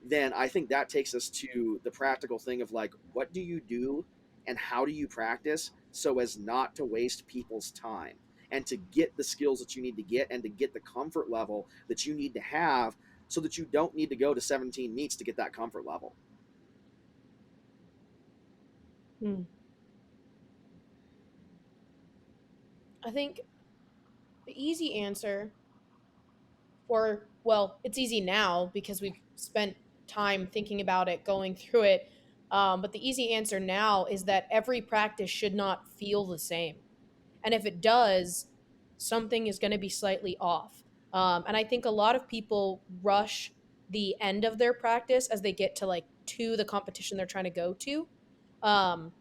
then I think that takes us to the practical thing of like, what do you do and how do you practice so as not to waste people's time and to get the skills that you need to get and to get the comfort level that you need to have so that you don't need to go to 17 meets to get that comfort level. I think the easy answer, or well, it's easy now because we've spent time thinking about it, going through it. But the easy answer now is that every practice should not feel the same. And if it does, something is going to be slightly off. And I think a lot of people rush the end of their practice as they get to to the competition they're trying to go to. And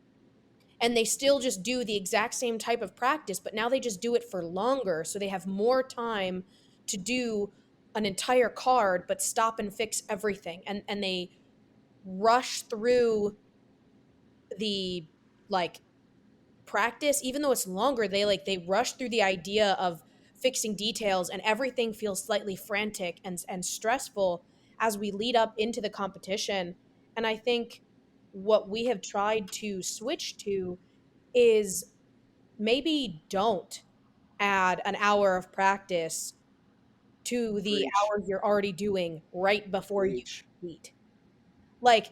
they still just do the exact same type of practice, but now they just do it for longer. So they have more time to do an entire card, but stop and fix everything. And they rush through the practice, even though it's longer, they rush through the idea of fixing details, and everything feels slightly frantic and stressful as we lead up into the competition. And I think what we have tried to switch to is maybe don't add an hour of practice to the Preach. hours you're already doing right before you Preach. compete. Like,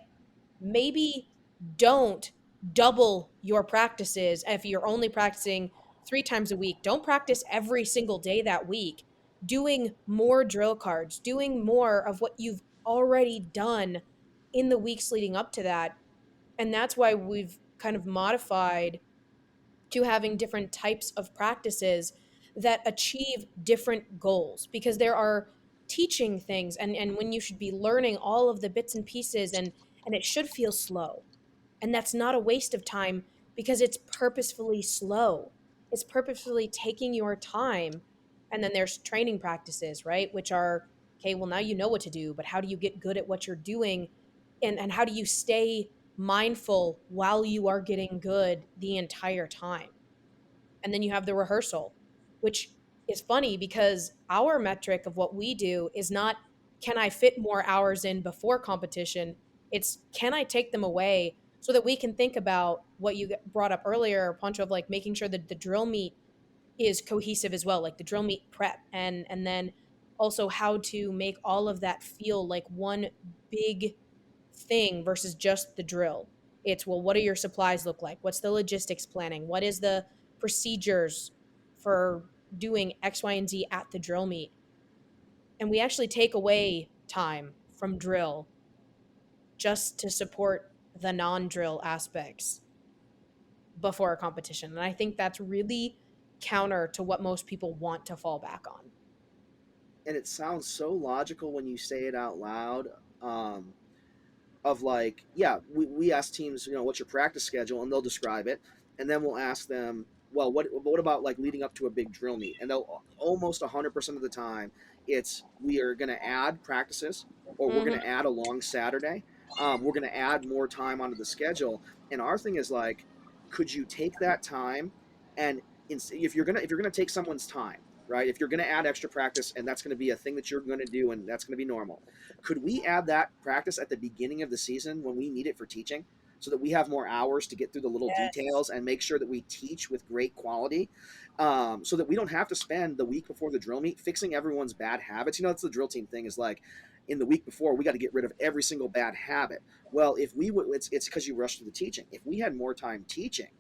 maybe don't double your practices. If you're only practicing 3 times a week, don't practice every single day that week. doing more drill cards, doing more of what you've already done in the weeks leading up to that. And that's why we've kind of modified to having different types of practices that achieve different goals, because there are teaching things and when you should be learning all of the bits and pieces, and it should feel slow. And that's not a waste of time, because it's purposefully slow. It's purposefully taking your time. And then there's training practices, right? Which are, okay, well, now you know what to do, but how do you get good at what you're doing? And how do you stay mindful while you are getting good the entire time? And then you have the rehearsal, which is funny because our metric of what we do is not, can I fit more hours in before competition? It's, can I take them away so that we can think about what you brought up earlier, Pancho, of like making sure that the drill meet is cohesive as well, like the drill meet prep, and then also how to make all of that feel like one big thing versus just the drill. It's, well, what do your supplies look like? What's the logistics planning? What is the procedures for doing X, Y, and Z at the drill meet? And we actually take away time from drill just to support the non-drill aspects before a competition. And I think that's really counter to what most people want to fall back on. And it sounds so logical when you say it out loud. Of like, yeah, we ask teams, what's your practice schedule, and they'll describe it, and then we'll ask them, well, what about like leading up to a big drill meet? And they'll almost 100% of the time, it's, we are going to add practices, or we're going to add a long Saturday, we're going to add more time onto the schedule. And our thing is like, could you take that time, and if you're gonna take someone's time, right? If you're going to add extra practice, and that's going to be a thing that you're going to do, and that's going to be normal, could we add that practice at the beginning of the season when we need it for teaching, so that we have more hours to get through the little details and make sure that we teach with great quality, so that we don't have to spend the week before the drill meet fixing everyone's bad habits? That's the drill team thing, is like, in the week before, we got to get rid of every single bad habit. Well, if we would, it's because you rush through the teaching. If we had more time teaching,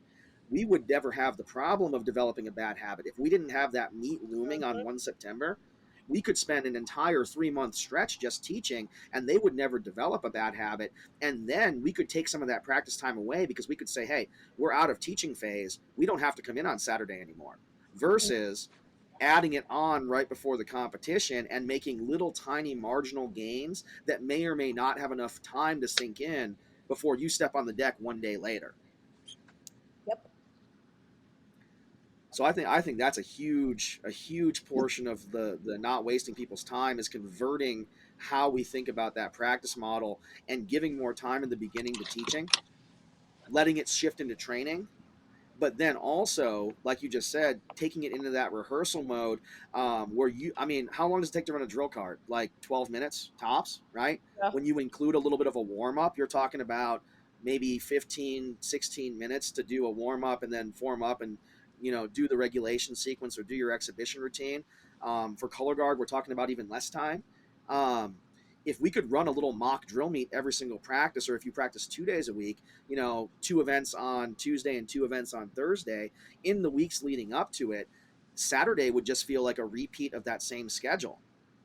we would never have the problem of developing a bad habit. If we didn't have that meet looming on 1 September, we could spend an entire 3-month stretch just teaching, and they would never develop a bad habit. And then we could take some of that practice time away, because we could say, hey, we're out of teaching phase. We don't have to come in on Saturday anymore. Versus adding it on right before the competition and making little tiny marginal gains that may or may not have enough time to sink in before you step on the deck one day later. Yep. So I think that's a huge portion of the not wasting people's time, is converting how we think about that practice model and giving more time in the beginning to teaching, letting it shift into training, but then also, like you just said, taking it into that rehearsal mode, where how long does it take to run a drill card? Like 12 minutes tops, right? Yeah. When you include a little bit of a warm up, you're talking about maybe 15, 16 minutes to do a warm up and then form up and do the regulation sequence or do your exhibition routine. For color guard, we're talking about even less time. If we could run a little mock drill meet every single practice, or if you practice 2 days a week, 2 events on Tuesday and 2 events on Thursday, in the weeks leading up to it, Saturday would just feel like a repeat of that same schedule.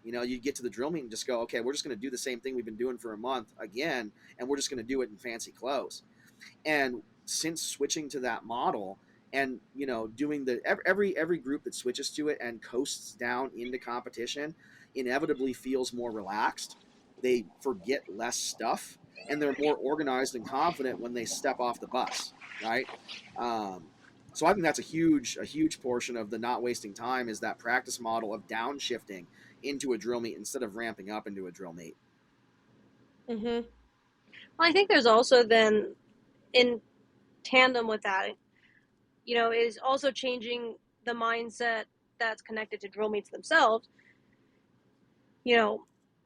You get to the drill meet and just go, okay, we're just going to do the same thing we've been doing for a month again, and we're just going to do it in fancy clothes. And since switching to that model, and doing every group that switches to it and coasts down into competition inevitably feels more relaxed. They forget less stuff, and they're more organized and confident when they step off the bus, right? So I think that's a huge portion of the not wasting time, is that practice model of downshifting into a drill meet instead of ramping up into a drill meet. Mm-hmm. Well, I think there's also then, in tandem with that, is also changing the mindset that's connected to drill meets themselves.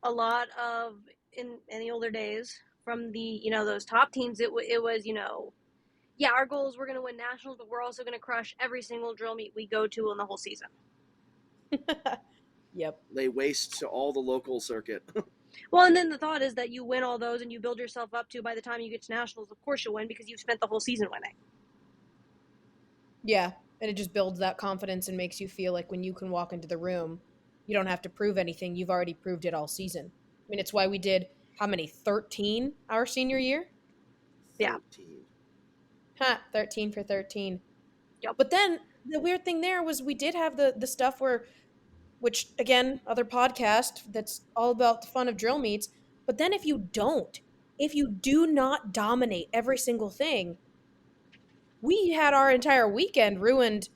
A lot of, in the older days, from the, those top teams, it was, our goal is we're going to win nationals, but we're also going to crush every single drill meet we go to in the whole season. Yep. Lay waste to all the local circuit. Well, and then the thought is that you win all those and you build yourself up to, by the time you get to nationals, of course you'll win, because you've spent the whole season winning. Yeah, and it just builds that confidence and makes you feel like when you can walk into the room, you don't have to prove anything. You've already proved it all season. I mean, it's why we did how many? 13 our senior year? Yeah. 13. 13 for 13. Yep. But then the weird thing there was we did have the stuff where, which again, other podcast that's all about the fun of drill meets. But then if you do not dominate every single thing, we had our entire weekend ruined.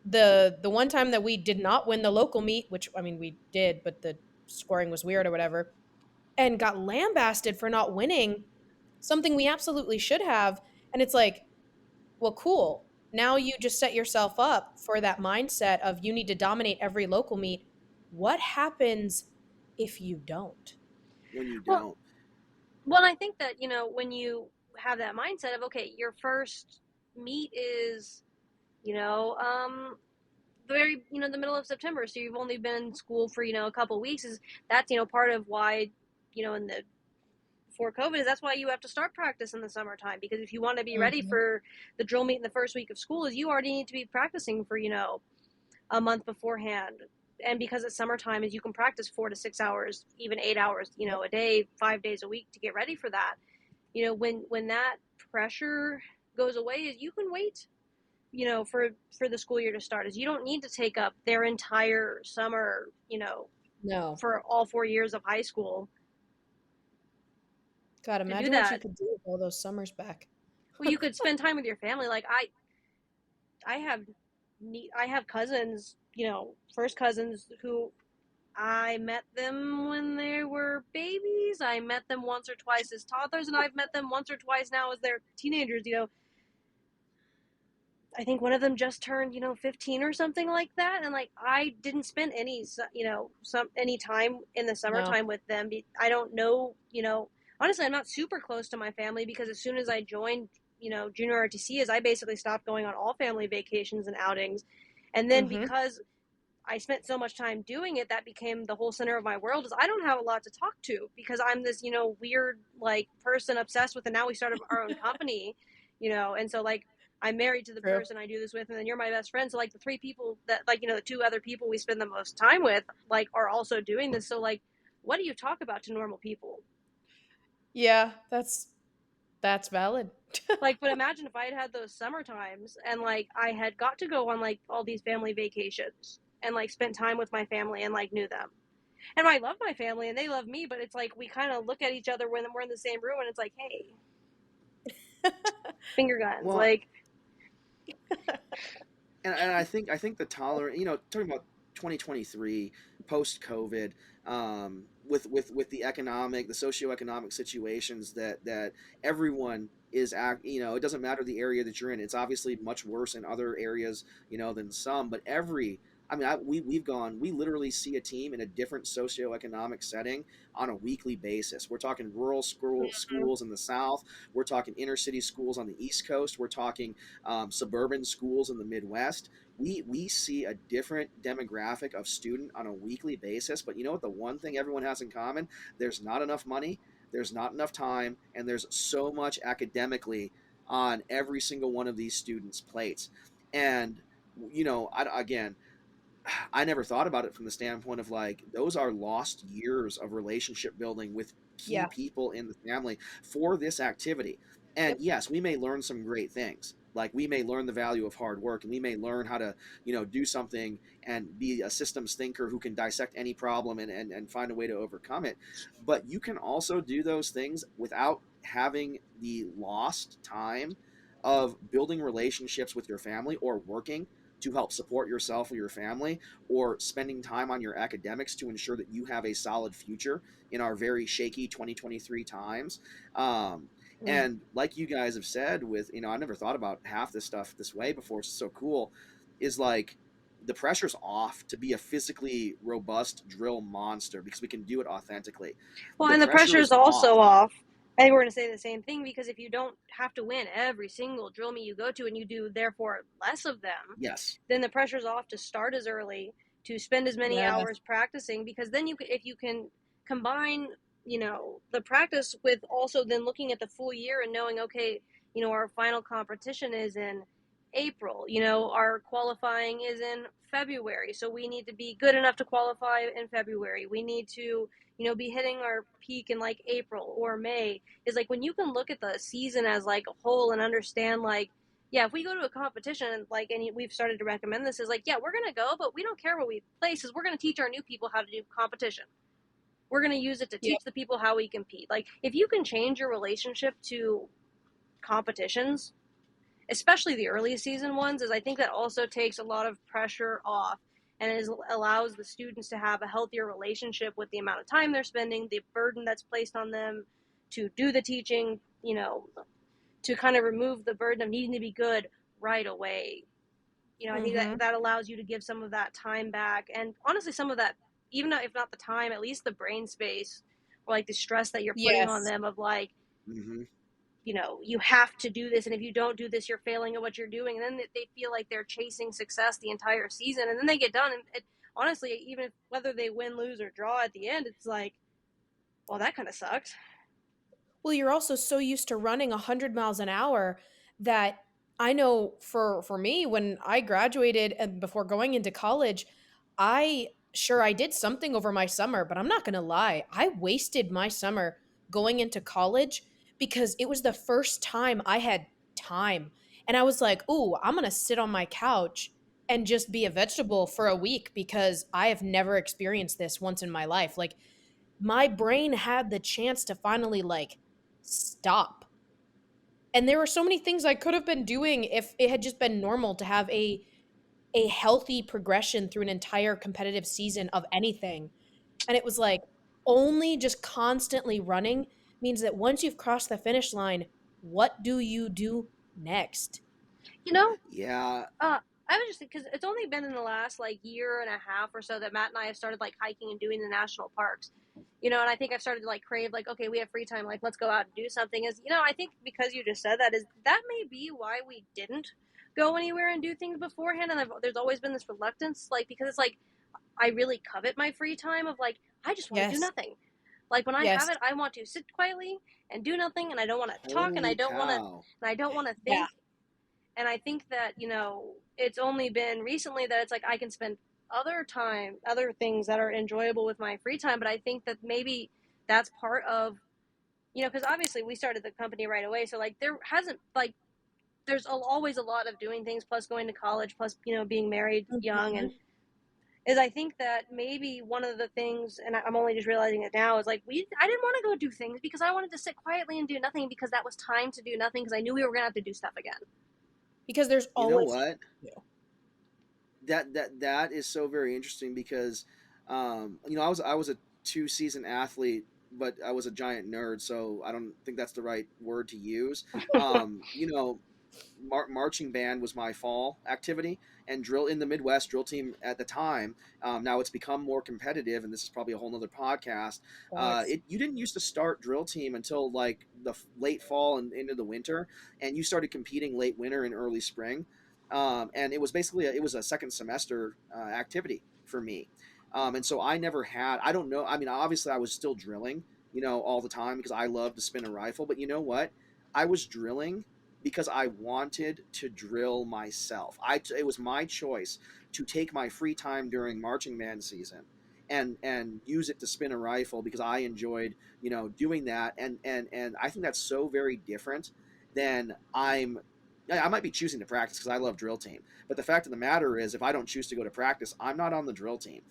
The one time that we did not win the local meet, which I mean we did, but the scoring was weird or whatever, and got lambasted for not winning something we absolutely should have. And it's like, well, cool. Now you just set yourself up for that mindset of you need to dominate every local meet. What happens if you don't? When you Well, don't. Well, I think that, when you have that mindset of, okay, your first meet is, very, the middle of September. So you've only been in school for, a couple of weeks that's, part of why, before COVID that's why you have to start practice in the summertime, because if you want to be ready for the drill meet in the first week of school is you already need to be practicing for, a month beforehand. And because it's summertime is you can practice 4 to 6 hours, even 8 hours, a day, 5 days a week to get ready for that. When that pressure goes away is you can wait, for the school year to start, is you don't need to take up their entire summer, No. for all 4 years of high school. God, imagine what you could do with all those summers back. Well, you could spend time with your family. Like I have cousins, first cousins who I met them when they were babies. I met them once or twice as toddlers, and I've met them once or twice now as they're teenagers, I think one of them just turned, 15 or something like that. And like, I didn't spend any time in the summertime with them. I don't know, honestly, I'm not super close to my family because as soon as I joined, junior RTC I basically stopped going on all family vacations and outings. And then because I spent so much time doing it, that became the whole center of my world is I don't have a lot to talk to because I'm this, weird, like person obsessed with, and now we started our own company, and so like, I'm married to the person I do this with, and then you're my best friend. So like the three people that like, the two other people we spend the most time with, like are also doing this. So like, what do you talk about to normal people? Yeah, that's valid. Like, but imagine if I had those summer times and like I had got to go on like all these family vacations and like spent time with my family and like knew them. And I love my family and they love me, but it's like we kind of look at each other when we're in the same room and it's like, hey, finger guns, Well, like. and I think the tolerance, talking about 2023 post COVID, with the socioeconomic situations that everyone is it doesn't matter the area that you're in. It's obviously much worse in other areas, than some, but we literally see a team in a different socioeconomic setting on a weekly basis. We're talking rural schools in the South. We're talking inner city schools on the East Coast. We're talking suburban schools in the Midwest. We see a different demographic of student on a weekly basis. But you know what? The one thing everyone has in common, there's not enough money, there's not enough time, and there's so much academically on every single one of these students' plates. And, I never thought about it from the standpoint of like, those are lost years of relationship building with key people in the family for this activity. And yes, we may learn some great things. Like we may learn the value of hard work, and we may learn how to, do something and be a systems thinker who can dissect any problem and find a way to overcome it. But you can also do those things without having the lost time of building relationships with your family or working to help support yourself or your family, or spending time on your academics to ensure that you have a solid future in our very shaky 2023 times. And like you guys have said with, I never thought about half this stuff this way before. It's so cool. Is like the pressure's off to be a physically robust drill monster because we can do it authentically. Well, and the pressure's also off. I think we're going to say the same thing because if you don't have to win every single drill meet you go to and you do therefore less of them, then the pressure's off to start as early, to spend as many hours practicing, because then if you can combine, the practice with also then looking at the full year and knowing, okay, our final competition is in April. Our qualifying is in February, so we need to be good enough to qualify in February. We need to, be hitting our peak in like April or May. Is like when you can look at the season as like a whole and understand like, yeah, if we go to a competition, like, and we've started to recommend this, is like, yeah, we're gonna go, but we don't care what we place, is we're gonna teach our new people how to do competition. We're gonna use it to teach the people how we compete. Like, if you can change your relationship to competitions, especially the early season ones, is I think that also takes a lot of pressure off and allows the students to have a healthier relationship with the amount of time they're spending, the burden that's placed on them to do the teaching, to kind of remove the burden of needing to be good right away. I think that allows you to give some of that time back, and honestly some of that, even if not the time, at least the brain space, or like the stress that you're putting on them of like, you have to do this, and if you don't do this, you're failing at what you're doing. And then they feel like they're chasing success the entire season, and then they get done, and honestly, even whether they win, lose, or draw at the end, it's like, well, that kind of sucked. Well, you're also so used to running 100 miles an hour that I know for me, when I graduated and before going into college, I did something over my summer, but I'm not going to lie. I wasted my summer going into college because it was the first time I had time. And I was like, "Ooh, I'm going to sit on my couch and just be a vegetable for a week because I have never experienced this once in my life." Like, my brain had the chance to finally like stop. And there were so many things I could have been doing if it had just been normal to have a healthy progression through an entire competitive season of anything. And it was like, only just constantly running means that once you've crossed the finish line, what do you do next? Yeah. I was just, because it's only been in the last like year and a half or so that Matt and I have started like hiking and doing the national parks, and I think I've started to like crave like, okay, we have free time, like let's go out and do something. I think because you just said that, is that may be why we didn't go anywhere and do things beforehand, and there's always been this reluctance, like, because it's like I really covet my free time of like, I just want to do nothing. Like, when I have it, I want to sit quietly and do nothing, and I don't want to talk, and I don't want to think. Yeah. And I think that, it's only been recently that it's like I can spend other things that are enjoyable with my free time. But I think that maybe that's part of, because obviously we started the company right away. So like there's always a lot of doing things, plus going to college, plus, being married young. And I think that maybe one of the things, and I'm only just realizing it now, is like I didn't want to go do things because I wanted to sit quietly and do nothing, because that was time to do nothing, because I knew we were going to have to do stuff again. Because there's always, what? That is so very interesting because, I was a 2-season athlete, but I was a giant nerd, so I don't think that's the right word to use. Marching band was my fall activity, and drill in the Midwest drill team at the time. Now it's become more competitive, and this is probably a whole nother podcast. You didn't used to start drill team until like the late fall and into the winter, and you started competing late winter and early spring. And it was basically it was a second semester activity for me. And so I never had, I don't know, I mean, obviously I was still drilling, all the time because I love to spin a rifle, but you know what? I was drilling because I wanted to drill myself. It was my choice to take my free time during marching band season and use it to spin a rifle because I enjoyed, doing that. And I think that's so very different than I might be choosing to practice because I love drill team. But the fact of the matter is, if I don't choose to go to practice, I'm not on the drill team.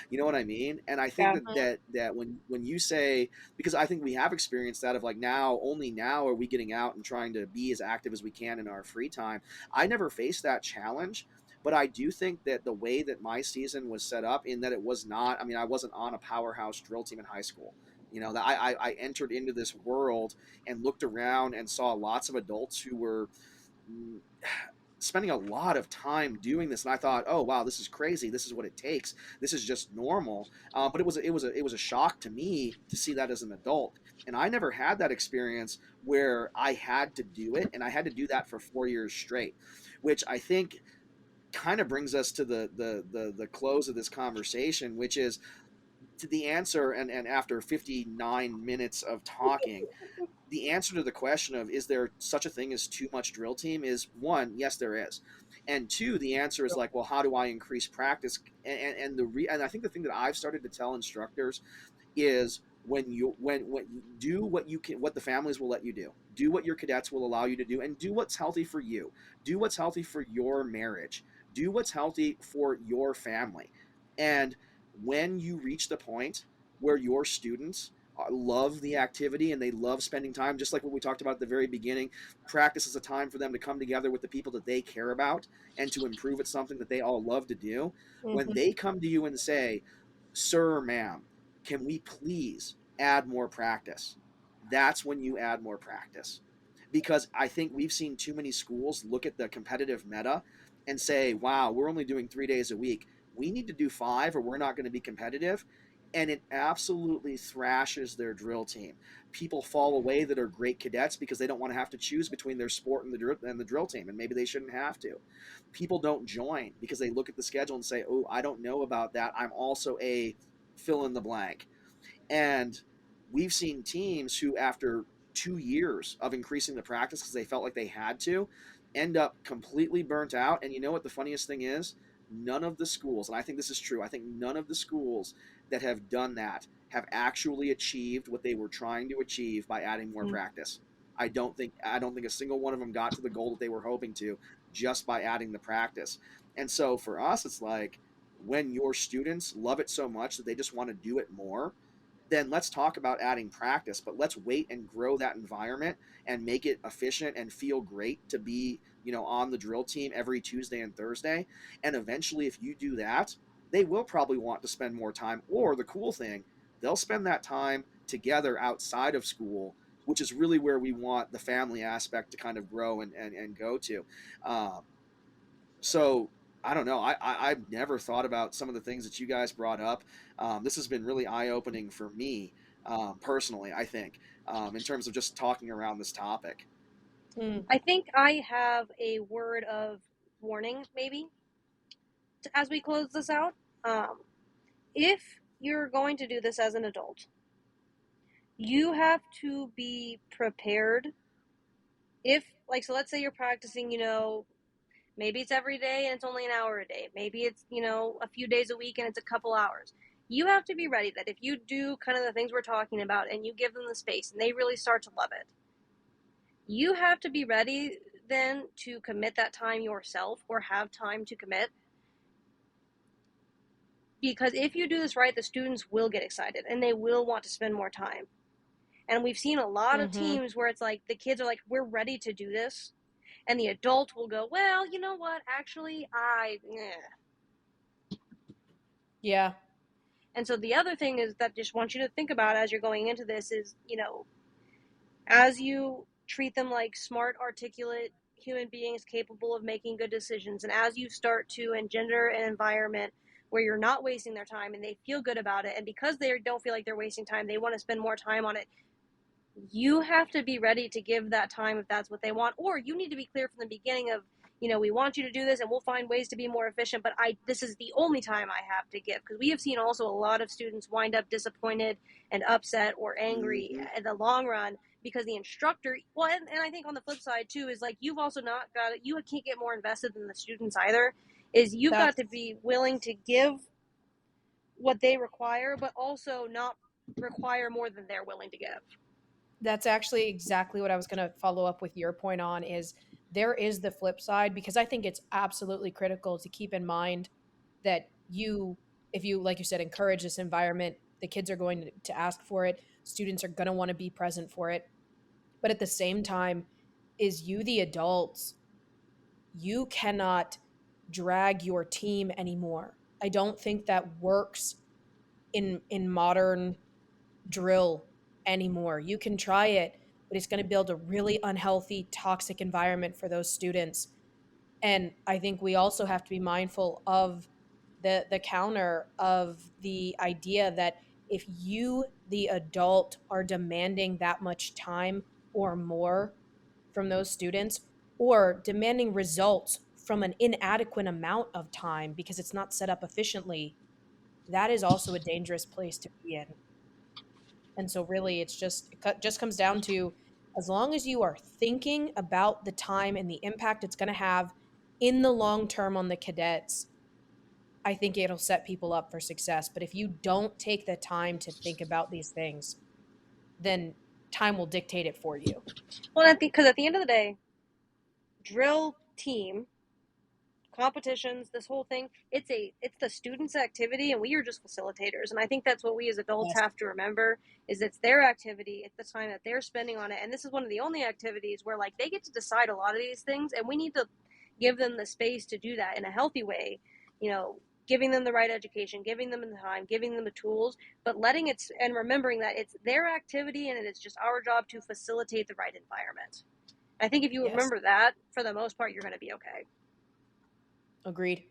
You know what I mean? And I think that when you say, because I think we have experienced that of like only now are we getting out and trying to be as active as we can in our free time. I never faced that challenge, but I do think that the way that my season was set up, in that it was not, I mean, I wasn't on a powerhouse drill team in high school. That I entered into this world and looked around and saw lots of adults who were spending a lot of time doing this, and I thought, oh wow, this is crazy. This is what it takes. This is just normal. But it was a shock to me to see that as an adult, and I never had that experience where I had to do it, and I had to do that for 4 years straight, which I think kind of brings us to the close of this conversation, which is to the answer. And after 59 minutes of talking, the answer to the question of is there such a thing as too much drill team is one, yes, there is, and two, the answer is like, well, how do I increase practice? And I think the thing that I've started to tell instructors is when you do what you can, what the families will let you do what your cadets will allow you to do, and do what's healthy for you, do what's healthy for your marriage, do what's healthy for your family. And when you reach the point where your students love the activity and they love spending time, just like what we talked about at the very beginning, practice is a time for them to come together with the people that they care about and to improve at something that they all love to do. When Mhm. they come to you and say, sir, ma'am, can we please add more practice? That's when you add more practice. Because I think we've seen too many schools look at the competitive meta and say, wow, we're only doing 3 days a week. We need to do 5 or we're not going to be competitive. And it absolutely thrashes their drill team. People fall away that are great cadets because they don't want to have to choose between their sport and the drill team, and maybe they shouldn't have to. People don't join because they look at the schedule and say, oh, I don't know about that. I'm also a fill in the blank. And we've seen teams who, after 2 years of increasing the practice because they felt like they had to, end up completely burnt out. And you know what the funniest thing is? None of the schools, and I think this is true, I think none of the schools that have done that have actually achieved what they were trying to achieve by adding more practice. I don't think a single one of them got to the goal that they were hoping to just by adding the practice. And so for us, it's like, when your students love it so much that they just want to do it more, then let's talk about adding practice, but let's wait and grow that environment and make it efficient and feel great to be, on the drill team every Tuesday and Thursday. And eventually, if you do that, they will probably want to spend more time. Or the cool thing, they'll spend that time together outside of school, which is really where we want the family aspect to kind of grow and go to. Um, so I don't know. I've never thought about some of the things that you guys brought up. This has been really eye opening for me, personally, I think, in terms of just talking around this topic. I think I have a word of warning, maybe, as we close this out. If you're going to do this as an adult, you have to be prepared. So let's say you're practicing, maybe it's every day and it's only an hour a day. Maybe it's, a few days a week and it's a couple hours. You have to be ready that if you do kind of the things we're talking about and you give them the space and they really start to love it, you have to be ready then to commit that time yourself or have time to commit. Because if you do this right, the students will get excited and they will want to spend more time. And we've seen a lot of teams where it's like the kids are like, we're ready to do this. And the adult will go, well, you know what? Actually, Yeah. And so the other thing is that I just want you to think about as you're going into this is, as you treat them like smart, articulate human beings capable of making good decisions, and as you start to engender an environment where you're not wasting their time and they feel good about it, and because they don't feel like they're wasting time, they want to spend more time on it, you have to be ready to give that time if that's what they want, or you need to be clear from the beginning of, we want you to do this and we'll find ways to be more efficient, but this is the only time I have to give. Because we have seen also a lot of students wind up disappointed and upset or angry in the long run because the instructor, well, and I think on the flip side too, is like, you've also not got it, you can't get more invested than the students either, is you've got to be willing to give what they require, but also not require more than they're willing to give. That's actually exactly what I was going to follow up with your point on, is there is the flip side, because I think it's absolutely critical to keep in mind that if you, like you said, encourage this environment, the kids are going to ask for it. Students are going to want to be present for it. But at the same time, is you, the adults, you cannot drag your team anymore. I don't think that works in modern drill anymore. You can try it, but it's going to build a really unhealthy, toxic environment for those students. And I think we also have to be mindful of the counter of the idea that if you, the adult, are demanding that much time or more from those students, or demanding results from an inadequate amount of time because it's not set up efficiently, that is also a dangerous place to be in. And so really it just comes down to as long as you are thinking about the time and the impact it's going to have in the long term on the cadets, I think it'll set people up for success. But if you don't take the time to think about these things, then time will dictate it for you. Well, because at the end of the day, drill team competitions, this whole thing, it's the students' activity, and we are just facilitators. And I think that's what we as adults Yes. have to remember, is it's their activity, it's the time that they're spending on it. And this is one of the only activities where like they get to decide a lot of these things, and we need to give them the space to do that in a healthy way, you know, giving them the right education, giving them the time, giving them the tools, but letting it, and remembering that it's their activity and it's just our job to facilitate the right environment. I think if you Yes. remember that, for the most part, you're going to be okay. Agreed.